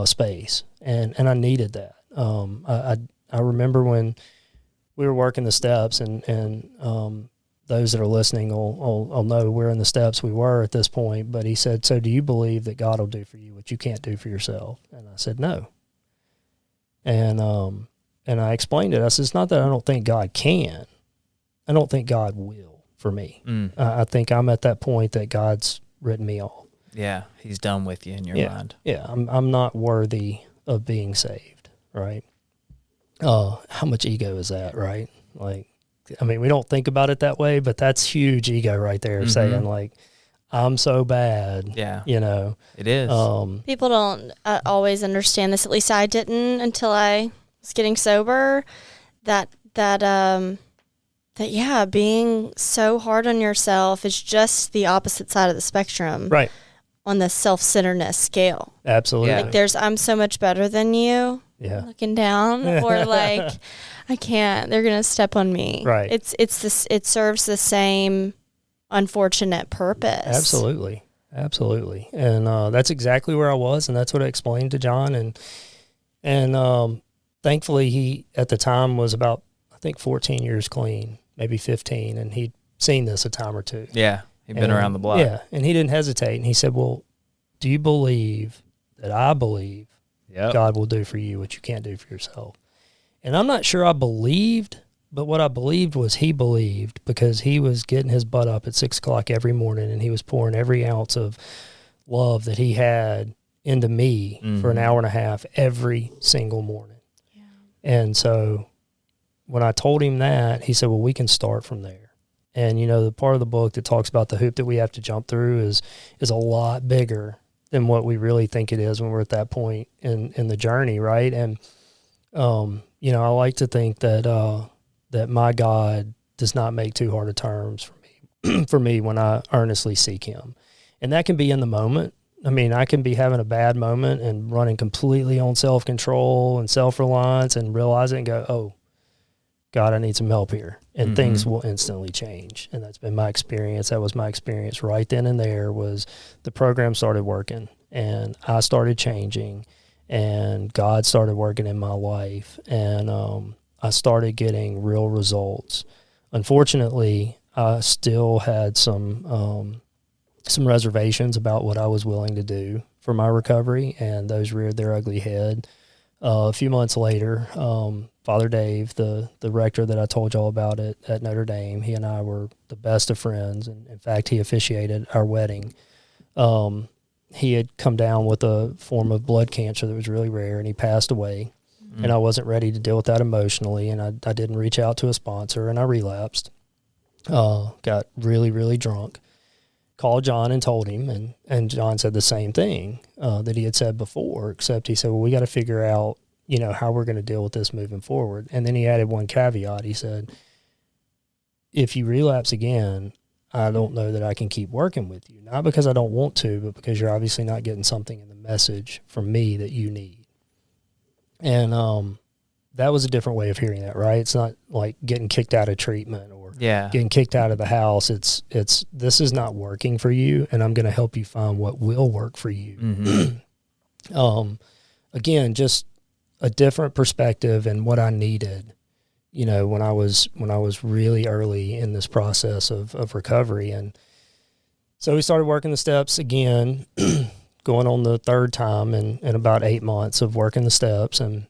space. And I needed that. I remember when we were working the steps, and those that are listening will know we're in the steps we were at this point. But he said, so do you believe that God will do for you what you can't do for yourself? And I said, no. And I explained it. I said, it's not that I don't think God can. I don't think God will for me. I think I'm at that point that God's written me off. Yeah, he's done with you in your mind. Yeah, I'm not worthy of being saved, right? How much ego is that, right? Like, I mean, we don't think about it that way, but that's huge ego right there, mm-hmm. saying like, I'm so bad. Yeah. It is. People don't always understand this. At least I didn't until I was getting sober, that being so hard on yourself is just the opposite side of the spectrum. Right. On the self-centeredness scale. Absolutely. Like there's, I'm so much better than you. Yeah. Looking down, or like, I can't, they're going to step on me. Right. It serves the same unfortunate purpose. Absolutely. And that's exactly where I was, and that's what I explained to John. And thankfully he, at the time, was about, I think, 14 years clean, maybe 15, and he'd seen this a time or two. Yeah. He'd been around the block. Yeah. And he didn't hesitate. And he said, well, do you believe that I believe God will do for you what you can't do for yourself? And I'm not sure I believed, but what I believed was he believed, because he was getting his butt up at 6 o'clock every morning, and he was pouring every ounce of love that he had into me, mm-hmm. for an hour and a half every single morning. Yeah. And so when I told him that, he said, well, we can start from there. And, the part of the book that talks about the hoop that we have to jump through is a lot bigger than what we really think it is when we're at that point in the journey, right? And, I like to think that that my God does not make too hard of terms for me when I earnestly seek him. And that can be in the moment. I mean, I can be having a bad moment and running completely on self-control and self-reliance and realize it and go, oh, God, I need some help here. And mm-hmm. things will instantly change. And that's been my experience. That was my experience right then and there. Was the program started working, and I started changing, and God started working in my life, and I started getting real results. Unfortunately, I still had some reservations about what I was willing to do for my recovery, and those reared their ugly head. A few months later, Father Dave, the rector that I told y'all about at Notre Dame, he and I were the best of friends, and in fact, he officiated our wedding. He had come down with a form of blood cancer that was really rare, and he passed away. And I wasn't ready to deal with that emotionally, and I didn't reach out to a sponsor, and I relapsed. Got really, really drunk. Called John and told him, and John said the same thing that he had said before, except he said, well, we got to figure out, how we're going to deal with this moving forward. And then he added one caveat. He said, if you relapse again, I don't know that I can keep working with you. Not because I don't want to, but because you're obviously not getting something in the message from me that you need. And that was a different way of hearing that, right? It's not like getting kicked out of treatment or getting kicked out of the house. It's this is not working for you, and I'm going to help you find what will work for you. Mm-hmm. Again, just a different perspective and what I needed, when I was really early in this process of recovery. And so we started working the steps again, going on the third time in about 8 months of working the steps, and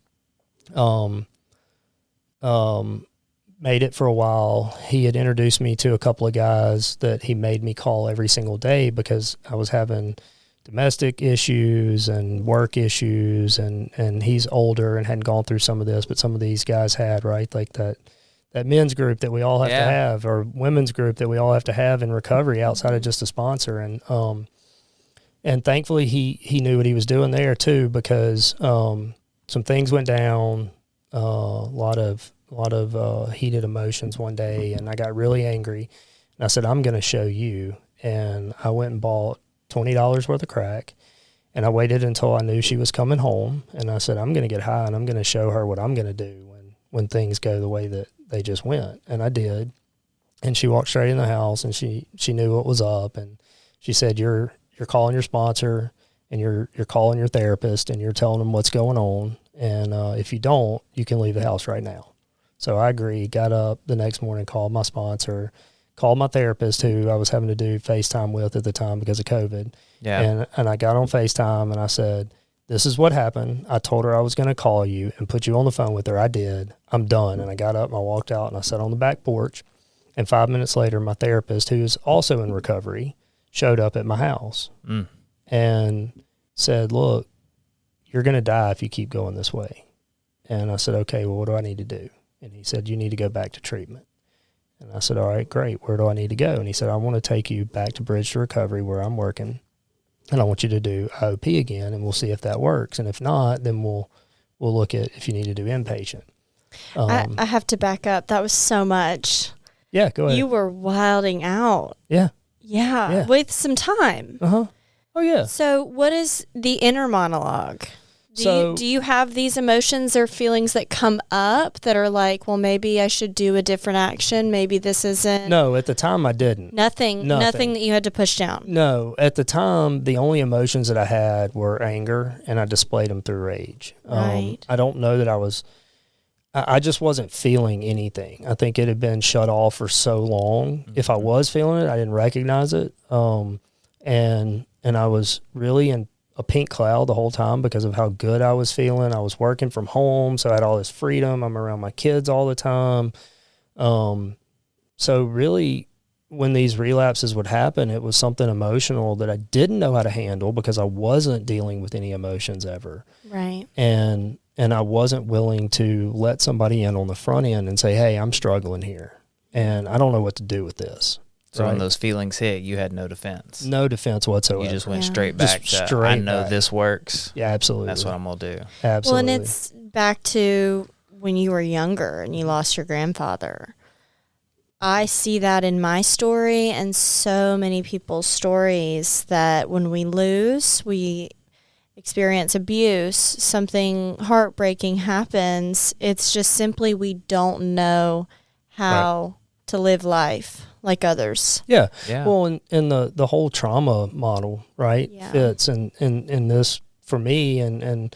made it for a while. He had introduced me to a couple of guys that he made me call every single day because I was having domestic issues and work issues, and he's older and hadn't gone through some of this, but some of these guys had, right? Like that men's group that we all have to have, or women's group that we all have to have in recovery outside of just a sponsor. And thankfully he knew what he was doing there too, because some things went down, a lot of heated emotions one day, and I got really angry, and I said, I'm going to show you. And I went and bought $20 worth of crack, and I waited until I knew she was coming home, and I said, I'm going to get high, and I'm going to show her what I'm going to do when things go the way that they just went. And I did. And she walked straight in the house, and she knew what was up, and she said, you're calling your sponsor, and you're calling your therapist, and you're telling them what's going on, and if you don't, you can leave the house right now. So I agreed, got up the next morning, called my sponsor, called my therapist, who I was having to do FaceTime with at the time because of COVID. Yeah. And I got on FaceTime, and I said, this is what happened. I told her I was going to call you and put you on the phone with her. I did. I'm done. And I got up and I walked out, and I sat on the back porch. And 5 minutes later, my therapist, who is also in recovery, showed up at my house and said, look, you're going to die if you keep going this way. And I said, okay, well, what do I need to do? And he said, you need to go back to treatment. And I said, all right, great. Where do I need to go? And he said, I want to take you back to Bridge to Recovery where I'm working, and I want you to do IOP again, and we'll see if that works. And if not, then we'll look at if you need to do inpatient. I have to back up. That was so much. Yeah, go ahead. You were wilding out. Yeah. Yeah, with some time. Uh-huh. Oh, yeah. So what is the inner monologue? Do you have these emotions or feelings that come up that are like, well, maybe I should do a different action. Maybe this isn't. No, at the time I didn't. Nothing that you had to push down. No, at the time, the only emotions that I had were anger, and I displayed them through rage. Right. I don't know that I just wasn't feeling anything. I think it had been shut off for so long. Mm-hmm. If I was feeling it, I didn't recognize it. And I was really in a pink cloud the whole time because of how good I was feeling. I was working from home, so I had all this freedom. I'm around my kids all the time. So really, when these relapses would happen, it was something emotional that I didn't know how to handle because I wasn't dealing with any emotions ever. Right. And I wasn't willing to let somebody in on the front end and say, hey, I'm struggling here, and I don't know what to do with this. So when those feelings hit, you had no defense. No defense whatsoever. You just went straight back to, I know this works. Yeah, absolutely. That's what I'm going to do. Absolutely. Well, and it's back to when you were younger and you lost your grandfather. I see that in my story and so many people's stories, that when we lose, we experience abuse, something heartbreaking happens. It's just simply we don't know how to live life like others. Yeah. Well, and the whole trauma model, right, fits in this for me, and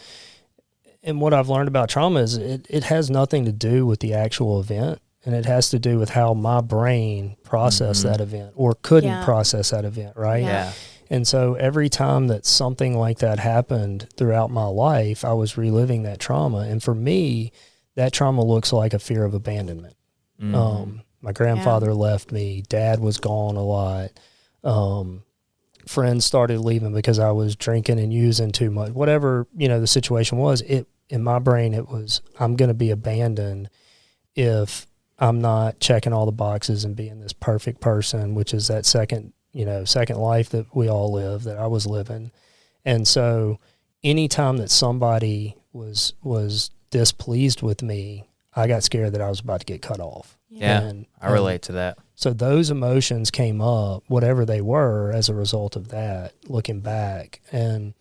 what I've learned about trauma is it has nothing to do with the actual event. and it has to do with how my brain processed that event or couldn't process that event, right? Yeah. And so every time that something like that happened throughout my life, I was reliving that trauma. And for me, that trauma looks like a fear of abandonment. My grandfather left me. Dad was gone a lot. Friends started leaving because I was drinking and using too much. Whatever, the situation was, in my brain, it was, I'm going to be abandoned if I'm not checking all the boxes and being this perfect person, which is that second life that we all live, that I was living. And so anytime that somebody was displeased with me, I got scared that I was about to get cut off. Yeah, I relate to that. So those emotions came up, whatever they were, as a result of that, looking back. And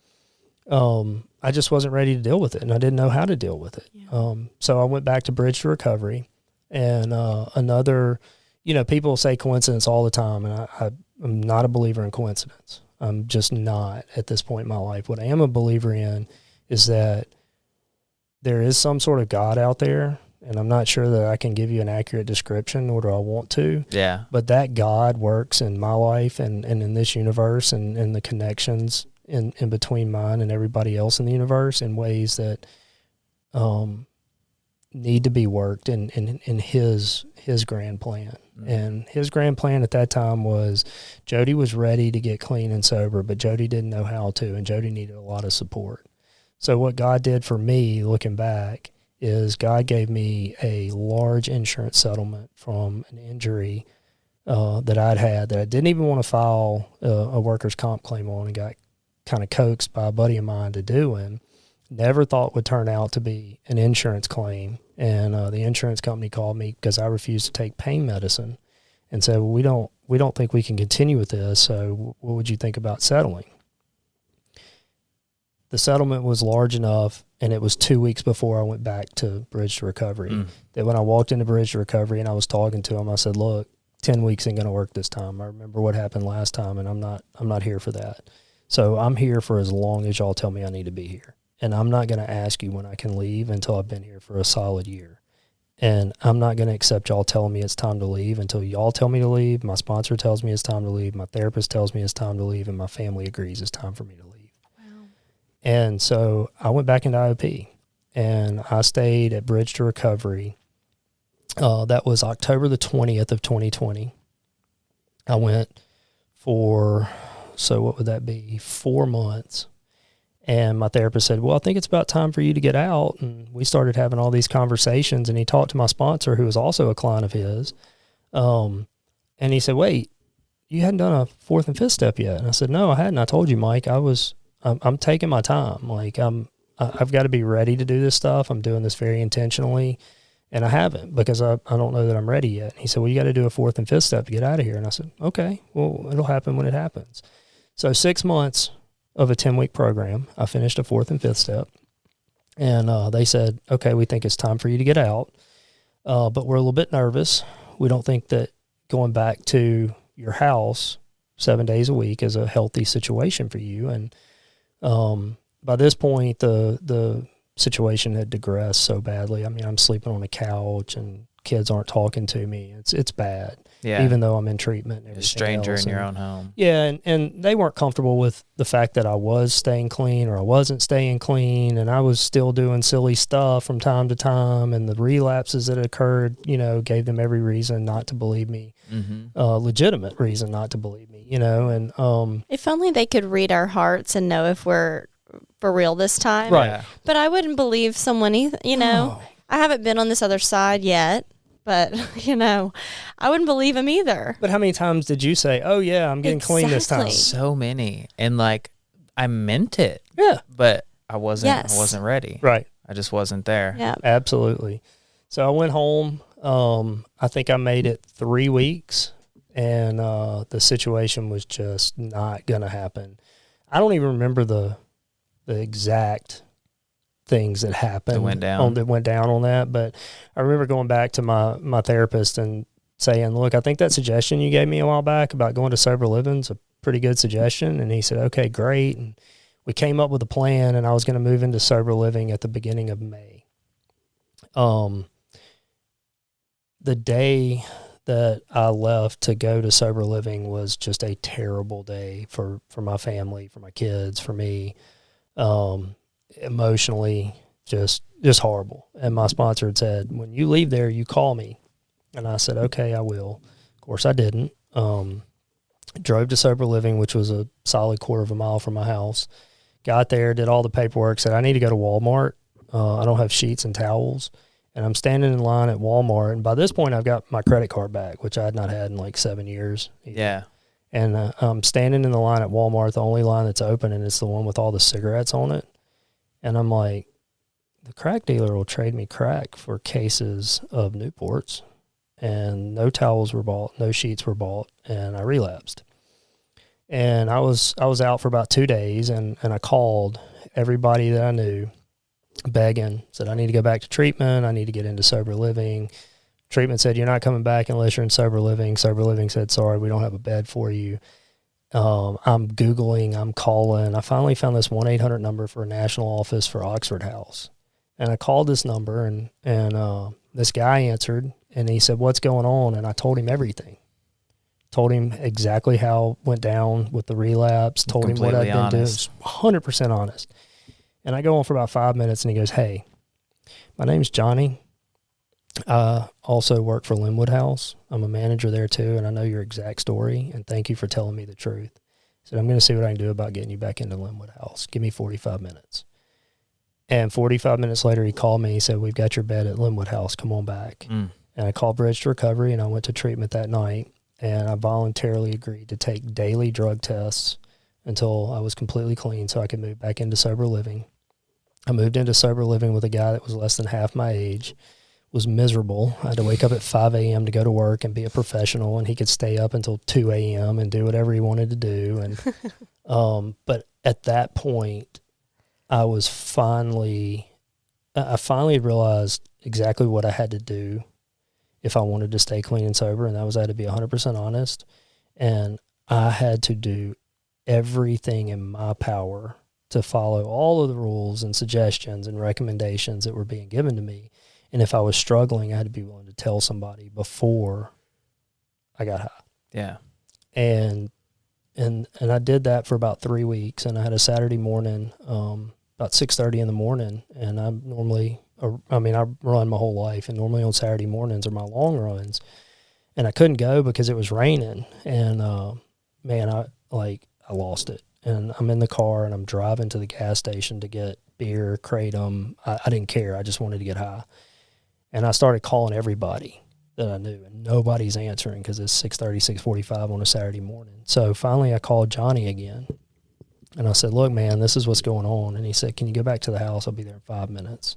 I just wasn't ready to deal with it, and I didn't know how to deal with it. Yeah. So I went back to Bridge to Recovery, and another, people say coincidence all the time, and I'm not a believer in coincidence. I'm just not at this point in my life. What I am a believer in is that there is some sort of God out there, and I'm not sure that I can give you an accurate description, nor do I want to. Yeah. But that God works in my life and in this universe and the connections in between mine and everybody else in the universe in ways that need to be worked in his grand plan. Mm-hmm. And his grand plan at that time was Jody was ready to get clean and sober, but Jody didn't know how to, and Jody needed a lot of support. So what God did for me, looking back, is God gave me a large insurance settlement from an injury that I'd had that I didn't even want to file a workers' comp claim on, and got kind of coaxed by a buddy of mine to do, and never thought would turn out to be an insurance claim. And the insurance company called me because I refused to take pain medicine and said, well, we don't think we can continue with this, so what would you think about settling? The settlement was large enough, and it was 2 weeks before I went back to Bridge to Recovery, that when I walked into Bridge to Recovery and I was talking to him, I said, look, 10 weeks ain't going to work this time. I remember what happened last time, and I'm not here for that. So I'm here for as long as y'all tell me I need to be here. And I'm not going to ask you when I can leave until I've been here for a solid year. And I'm not going to accept y'all telling me it's time to leave until y'all tell me to leave, my sponsor tells me it's time to leave, my therapist tells me it's time to leave, and my family agrees it's time for me to leave. And so I went back into IOP, and I stayed at Bridge to Recovery. That was October the 20th of 2020. I went for, so what would that be, 4 months. And my therapist said, well, I think it's about time for you to get out. And we started having all these conversations, and he talked to my sponsor, who was also a client of his. And he said, wait, you hadn't done a fourth and fifth step yet. And I said, no, I hadn't. I told you, Mike, I'm taking my time. Like I've got to be ready to do this stuff. I'm doing this very intentionally, and I haven't because I don't know that I'm ready yet. And he said, well, you got to do a fourth and fifth step to get out of here. And I said, okay, well, it'll happen when it happens. So 6 months of a 10-week program, I finished a fourth and fifth step, and they said, okay, we think it's time for you to get out, but we're a little bit nervous. We don't think that going back to your house 7 days a week is a healthy situation for you. And by this point, the situation had digressed so badly. I mean, I'm sleeping on a couch, and kids aren't talking to me. It's bad. Yeah. Even though I'm in treatment and everything a stranger else. In your own home. Yeah, and they weren't comfortable with the fact that I was staying clean or I wasn't staying clean, and I was still doing silly stuff from time to time, and the relapses that occurred, gave them every reason not to believe me, legitimate reason not to believe me, and if only they could read our hearts and know if we're for real this time. Right. Yeah. But I wouldn't believe someone either, I haven't been on this other side yet. But, I wouldn't believe him either. But how many times did you say, oh, yeah, I'm getting clean this time? So many. And, I meant it. Yeah. But I wasn't ready. Right. I just wasn't there. Yeah. Absolutely. So I went home. I think I made it 3 weeks, and the situation was just not going to happen. I don't even remember the exact things that happened that went down on that, but I remember going back to my therapist and saying, look, I think that suggestion you gave me a while back about going to sober living's a pretty good suggestion. And he said, okay, great. And we came up with a plan, and I was going to move into sober living at the beginning of May. the day that I left to go to sober living was just a terrible day for my family, for my kids, for me. Emotionally, just horrible. And my sponsor had said, when you leave there, you call me. And I said, okay, I will. Of course, I didn't. Drove to sober living, which was a solid quarter of a mile from my house. Got there, did all the paperwork, said, I need to go to Walmart. I don't have sheets and towels. And I'm standing in line at Walmart. And by this point, I've got my credit card back, which I had not had in like 7 years. Yeah. And I'm standing in the line at Walmart, the only line that's open, and it's the one with all the cigarettes on it. And I'm like, the crack dealer will trade me crack for cases of Newports. And no towels were bought, no sheets were bought, and I relapsed. And I was out for about 2 days, and I called everybody that I knew, begging, said, I need to go back to treatment. I need to get into sober living. Treatment said, you're not coming back unless you're in sober living. Sober living said, sorry, we don't have a bed for you. I'm Googling, I'm calling. I finally found this 1-800 number for a national office for Oxford House. And I called this number, and this guy answered, and he said, what's going on? And I told him everything. Told him exactly how it went down with the relapse, told him what I'd been doing. 100% honest. And I go on for about 5 minutes, and he goes, hey, my name's Johnny. I also work for Linwood House. I'm a manager there too, and I know your exact story, and thank you for telling me the truth. He said, I'm going to see what I can do about getting you back into Linwood House. Give me 45 minutes. And 45 minutes later, he called me. He said, we've got your bed at Linwood House. Come on back. And I called Bridge to Recovery, and I went to treatment that night, and I voluntarily agreed to take daily drug tests until I was completely clean so I could move back into sober living. I moved into sober living with a guy that was less than half my age, was miserable. I had to wake up at 5 a.m. to go to work and be a professional, and he could stay up until 2 a.m. and do whatever he wanted to do. And but at that point, I finally realized exactly what I had to do if I wanted to stay clean and sober, and that was I had to be 100% honest, and I had to do everything in my power to follow all of the rules and suggestions and recommendations that were being given to me. And if I was struggling, I had to be willing to tell somebody before I got high. Yeah. And I did that for about 3 weeks, and I had a Saturday morning, about 6:30 in the morning, and I run my whole life, and normally on Saturday mornings are my long runs, and I couldn't go because it was raining, and I lost it. And I'm in the car, and I'm driving to the gas station to get beer, Kratom. I didn't care. I just wanted to get high. And I started calling everybody that I knew, and nobody's answering because it's 6:30, 6:45 on a Saturday morning. So finally I called Johnny again, and I said, look, man, this is what's going on. And he said, can you go back to the house? I'll be there in 5 minutes.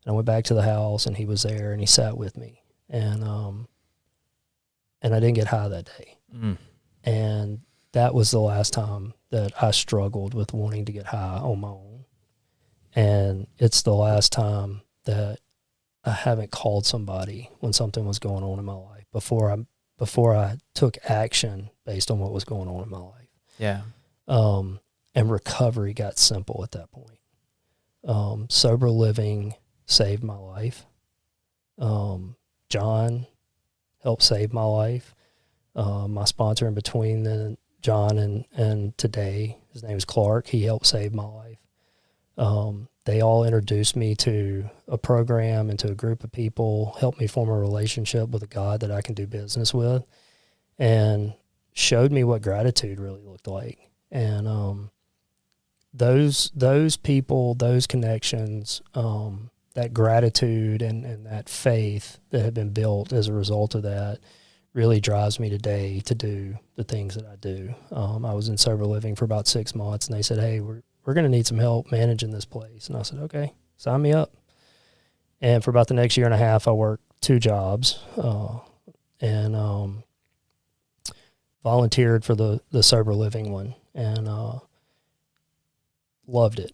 And I went back to the house, and he was there, and he sat with me. And I didn't get high that day. And that was the last time that I struggled with wanting to get high on my own. And it's the last time that I haven't called somebody when something was going on in my life before I took action based on what was going on in my life. Yeah. And recovery got simple at that point. Sober living saved my life. John helped save my life. My sponsor in between John and today, his name is Clark. He helped save my life. They all introduced me to a program and to a group of people, helped me form a relationship with a God that I can do business with, and showed me what gratitude really looked like. And those people, those connections, that gratitude and that faith that had been built as a result of that really drives me today to do the things that I do. I was in sober living for about 6 months, and they said, hey, we're going to need some help managing this place. And I said, okay, sign me up. And for about the next year and a half, I worked 2 jobs and volunteered for the sober living one, and loved it.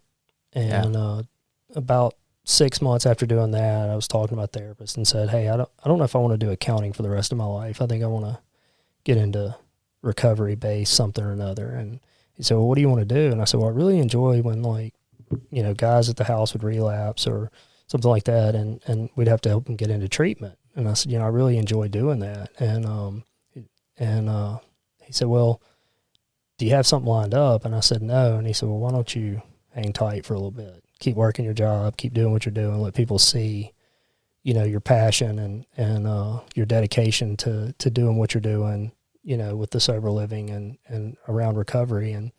And about 6 months after doing that, I was talking to my therapist and said, hey, I don't know if I want to do accounting for the rest of my life. I think I want to get into recovery-based something or another. And he said, well, what do you want to do? And I said, well, I really enjoy when, guys at the house would relapse or something like that, and we'd have to help them get into treatment. And I said, I really enjoy doing that. And he said, well, do you have something lined up? And I said, no. And he said, well, why don't you hang tight for a little bit? Keep working your job, keep doing what you're doing, let people see, your passion and your dedication to doing what you're doing, with the sober living and around recovery. And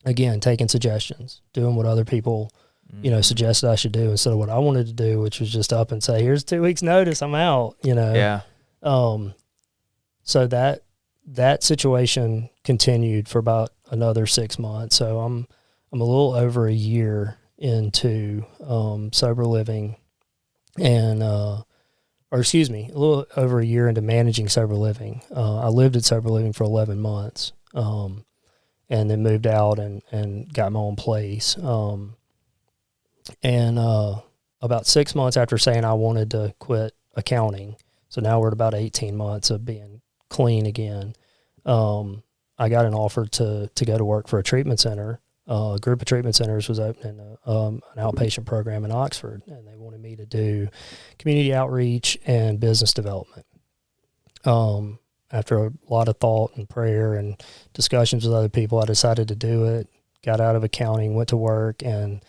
again, taking suggestions, doing what other people, suggested I should do instead of what I wanted to do, which was just up and say, here's 2 weeks notice, I'm out, Yeah. So that situation continued for about another 6 months. So I'm a little over a year into sober living and a little over a year into managing sober living. I lived at sober living for 11 months and then moved out and got my own place. And about 6 months after saying I wanted to quit accounting, so now we're at about 18 months of being clean again, I got an offer to go to work for a treatment center. A group of treatment centers was opening an outpatient program in Oxford, and they wanted me to do community outreach and business development. After a lot of thought and prayer and discussions with other people, I decided to do it, got out of accounting, went to work, and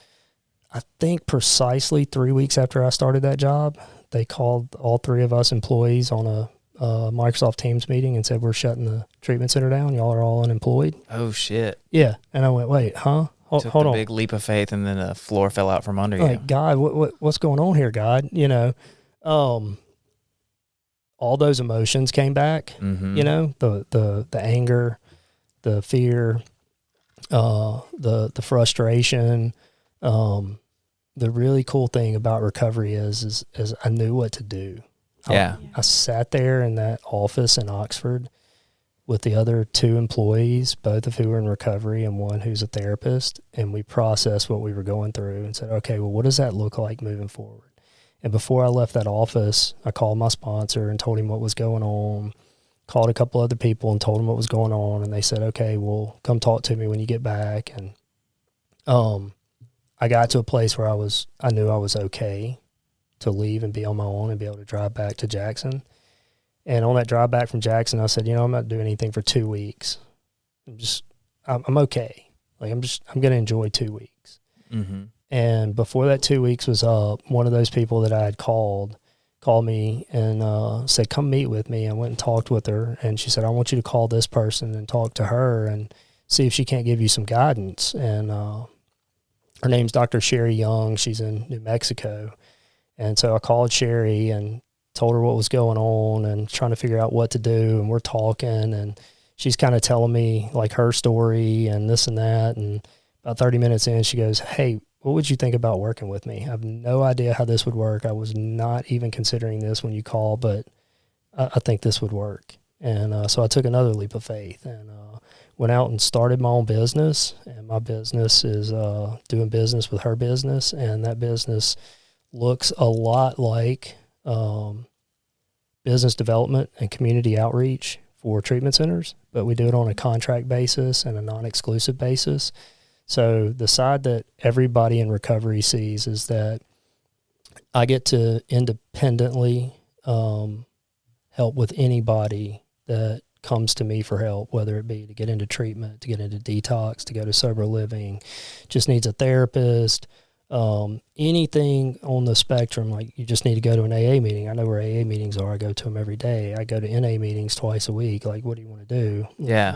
I think precisely 3 weeks after I started that job, they called all three of us employees on a Microsoft Teams meeting and said, we're shutting the treatment center down. Y'all are all unemployed. Oh, shit. Yeah. And I went, wait, huh? Took Hold a on. big leap of faith, and then the floor fell out from under you. Like, God, what's going on here, God? All those emotions came back, Mm-hmm. the anger, the fear, the frustration. The really cool thing about recovery is I knew what to do. Yeah. I sat there in that office in Oxford with the other two employees, both of who were in recovery and one who's a therapist, and we processed what we were going through and said, okay, well, what does that look like moving forward? And before I left that office, I called my sponsor and told him what was going on, called a couple other people and told them what was going on, and they said, okay, well, come talk to me when you get back. And I got to a place where I knew I was okay to leave and be on my own and be able to drive back to Jackson. And on that drive back from Jackson, I said, I'm not doing anything for 2 weeks. I'm okay. Like, I'm going to enjoy 2 weeks. Mm-hmm. And before that 2 weeks was up, one of those people that I had called me and said, come meet with me. I went and talked with her, and she said, I want you to call this person and talk to her and see if she can't give you some guidance. And her name's Dr. Sherry Young. She's in New Mexico. And so I called Sherry and told her what was going on and trying to figure out what to do. And we're talking, and she's kind of telling me like her story and this and that. And about 30 minutes in, she goes, hey, what would you think about working with me? I have no idea how this would work. I was not even considering this when you called, but I think this would work. And so I took another leap of faith and went out and started my own business. And my business is doing business with her business. And that business looks a lot like business development and community outreach for treatment centers, but we do it on a contract basis and a non-exclusive basis. So the side that everybody in recovery sees is that I get to independently help with anybody that comes to me for help, whether it be to get into treatment, to get into detox, to go to sober living, just needs a therapist, anything on the spectrum. Like, you just need to go to an AA meeting. I know where AA meetings are. I go to them every day. I go to NA meetings twice a week. Like, what do you want to do? Yeah.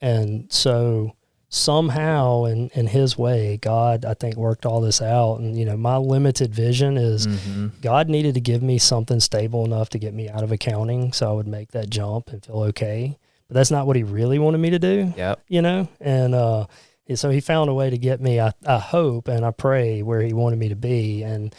And so somehow in his way, God, I think, worked all this out. And, my limited vision is God needed to give me something stable enough to get me out of accounting so I would make that jump and feel okay. But that's not what he really wanted me to do. Yep. And so he found a way to get me, I hope, and I pray, where he wanted me to be. And,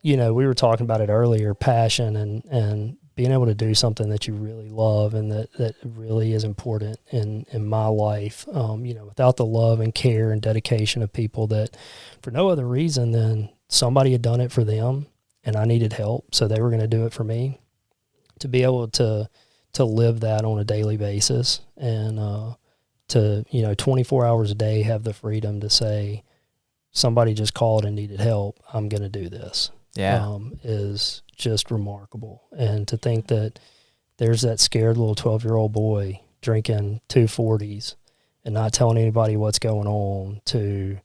we were talking about it earlier, passion and being able to do something that you really love and that really is important in my life. Without the love and care and dedication of people that, for no other reason than somebody had done it for them and I needed help, so they were going to do it for me, to be able to live that on a daily basis and to 24 hours a day have the freedom to say, somebody just called and needed help, I'm going to do this. is just remarkable. And to think that there's that scared little 12-year-old boy drinking 240s and not telling anybody what's going on, to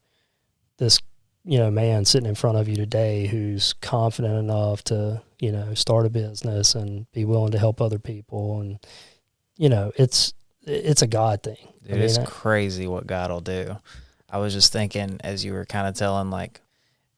this, man sitting in front of you today who's confident enough to, start a business and be willing to help other people. And, it's a God thing. Dude, it's crazy what God will do. I was just thinking as you were kind of telling,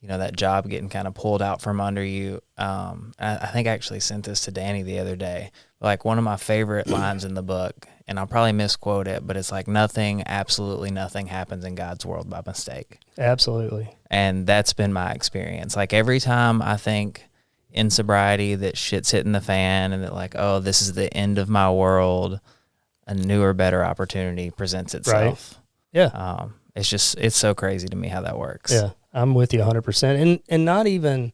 that job getting kind of pulled out from under you. I think I actually sent this to Danny the other day. One of my favorite lines in the book, and I'll probably misquote it, but it's absolutely nothing happens in God's world by mistake. Absolutely. And that's been my experience. Every time I think in sobriety that shit's hitting the fan and that this is the end of my world, a newer, better opportunity presents itself. Right. Yeah. It's so crazy to me how that works. Yeah. I'm with you 100%. And not even,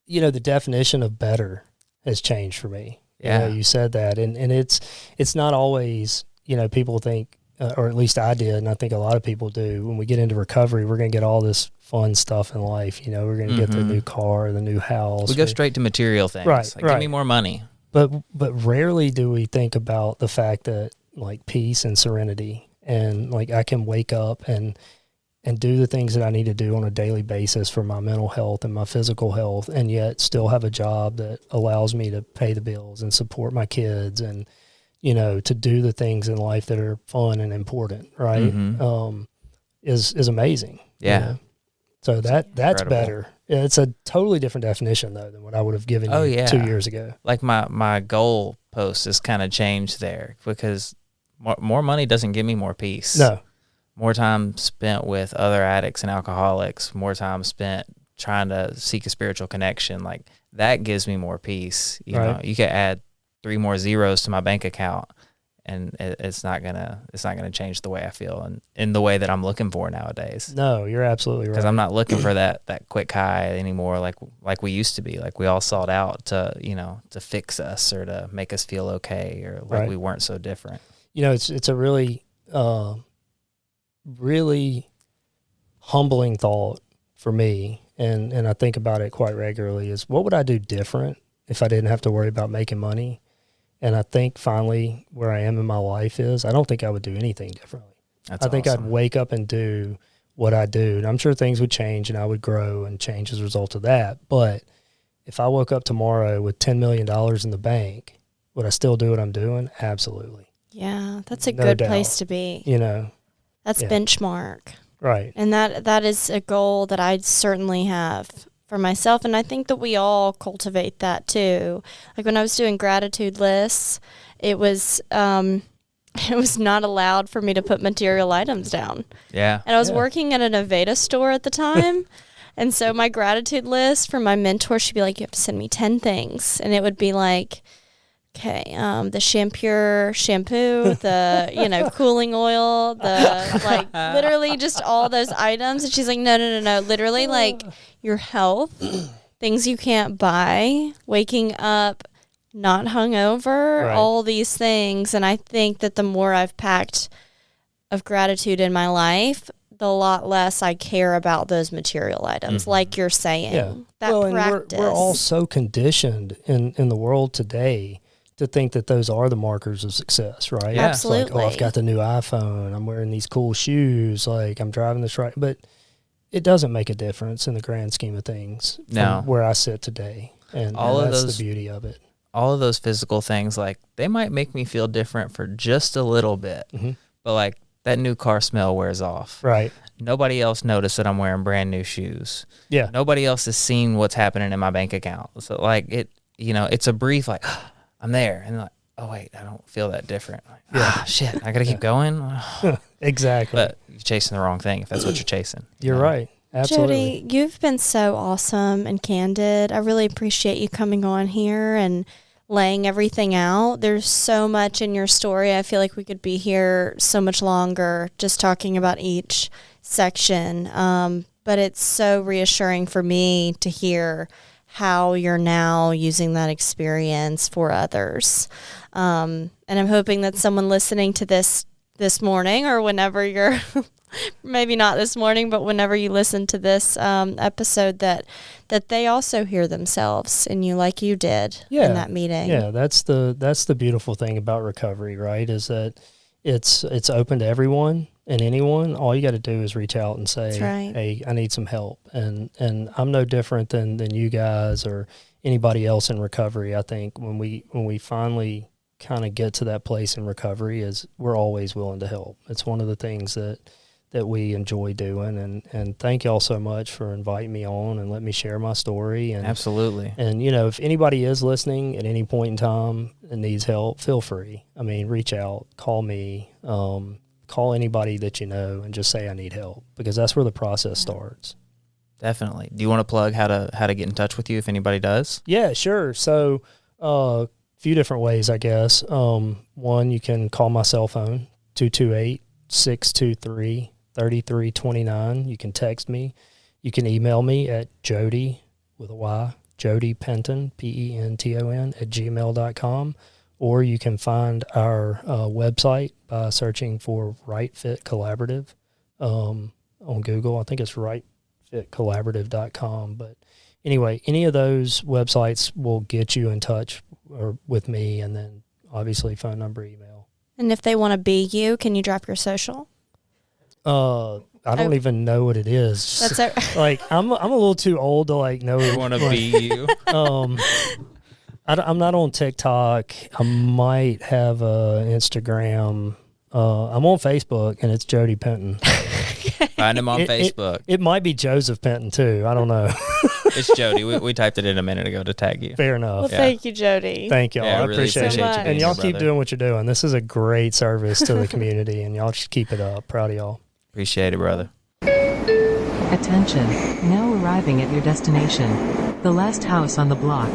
the definition of better has changed for me. Yeah. You said that. And it's not always, people think, or at least I did, and I think a lot of people do, when we get into recovery, we're going to get all this fun stuff in life. We're going to get the new car, the new house. We go straight to material things. Right. Give me more money. But rarely do we think about the fact that peace and serenity, and I can wake up and do the things that I need to do on a daily basis for my mental health and my physical health, and yet still have a job that allows me to pay the bills and support my kids and, to do the things in life that are fun and important, right? Mm-hmm. Is amazing. Yeah. So that's incredible. better. It's a totally different definition, though, than what I would have given you 2 years ago. My goal post has kind of changed there, because more money doesn't give me more peace. No. More time spent with other addicts and alcoholics, more time spent trying to seek a spiritual connection, that gives me more peace. You could add 3 more zeros to my bank account, and it's not gonna change the way I feel and in the way that I'm looking for nowadays. No, you're absolutely right. Because I'm not looking for that quick high anymore, like we used to be. We all sought out to to fix us or to make us feel okay, or we weren't so different. It's a really really humbling thought for me, and I think about it quite regularly, is what would I do different if I didn't have to worry about making money? And I think finally where I am in my life is I don't think I would do anything differently. I think awesome. I'd wake up and do what I do. And I'm sure things would change and I would grow and change as a result of that. But if I woke up tomorrow with $10 million in the bank, would I still do what I'm doing? Absolutely. Yeah, that's a No good doubt. place to be. That's Yeah. benchmark. Right. And that is a goal that I certainly have for myself. And I think that we all cultivate that too. When I was doing gratitude lists, it was not allowed for me to put material items down. Yeah. And I was working at an Aveda store at the time. And so my gratitude list for my mentor, she'd be like, you have to send me 10 things. And it would be okay, the shampoo, the cooling oil, the literally just all those items. And she's like, no, literally your health, things you can't buy, waking up not hungover, all these things. And I think that the more I've packed of gratitude in my life, the lot less I care about those material items, like you're saying. Yeah. That practice. And we're all so conditioned in the world today to think that those are the markers of success, right? Yeah. Absolutely. I've got the new iPhone, I'm wearing these cool shoes, I'm driving this right. But it doesn't make a difference in the grand scheme of things from where I sit today. And that's the beauty of it. All of those physical things, they might make me feel different for just a little bit. Mm-hmm. But that new car smell wears off. Right. Nobody else noticed that I'm wearing brand new shoes. Yeah. Nobody else has seen what's happening in my bank account. So it's a brief I'm there, and oh wait, I don't feel that different. Shit, I gotta keep going. Exactly. But you're chasing the wrong thing if that's what you're chasing. You're right. Absolutely. Jody, you've been so awesome and candid. I really appreciate you coming on here and laying everything out. There's so much in your story. I feel like we could be here so much longer just talking about each section. But it's so reassuring for me to hear how you're now using that experience for others. And I'm hoping that someone listening to this morning or whenever you're maybe not this morning, but whenever you listen to this episode, that they also hear themselves in you, like you did in that meeting. Yeah, that's the beautiful thing about recovery, right? Is that it's open to everyone and anyone. All you got to do is reach out and say, "Hey, I need some help," and I'm no different than you guys or anybody else in recovery. I think when we finally kind of get to that place in recovery, is we're always willing to help. It's one of the things that we enjoy doing, and thank y'all so much for inviting me on and let me share my story. And absolutely. And if anybody is listening at any point in time and needs help, feel free. I mean, reach out, call me, call anybody that you know, and just say I need help, because that's where the process starts. Definitely. Do you want to plug how to get in touch with you if anybody does? Yeah, sure. So a few different ways, I guess. One, you can call my cell phone, 228-623-3329. You can text me. You can email me at Jody with a Y, Jody Penton, Penton @gmail.com. Or you can find our website by searching for Right Fit Collaborative on Google. I think it's rightfitcollaborative.com. But anyway, any of those websites will get you in touch with me, and then obviously phone number, email. And if they want to be you, can you drop your social? I don't even know what it is. That's like I'm a little too old to know. You want to be you? I'm not on TikTok. I might have Instagram. I'm on Facebook, and it's Jody Penton. Find him on Facebook. It might be Joseph Penton too. I don't know. It's Jody. We typed it in a minute ago to tag you. Fair enough. Well, thank you, Jody. Thank y'all. Yeah, I really appreciate you it. And y'all keep doing what you're doing. This is a great service to the community, and y'all just keep it up. Proud of y'all. Appreciate it, brother. Attention. Now arriving at your destination. The last house on the block.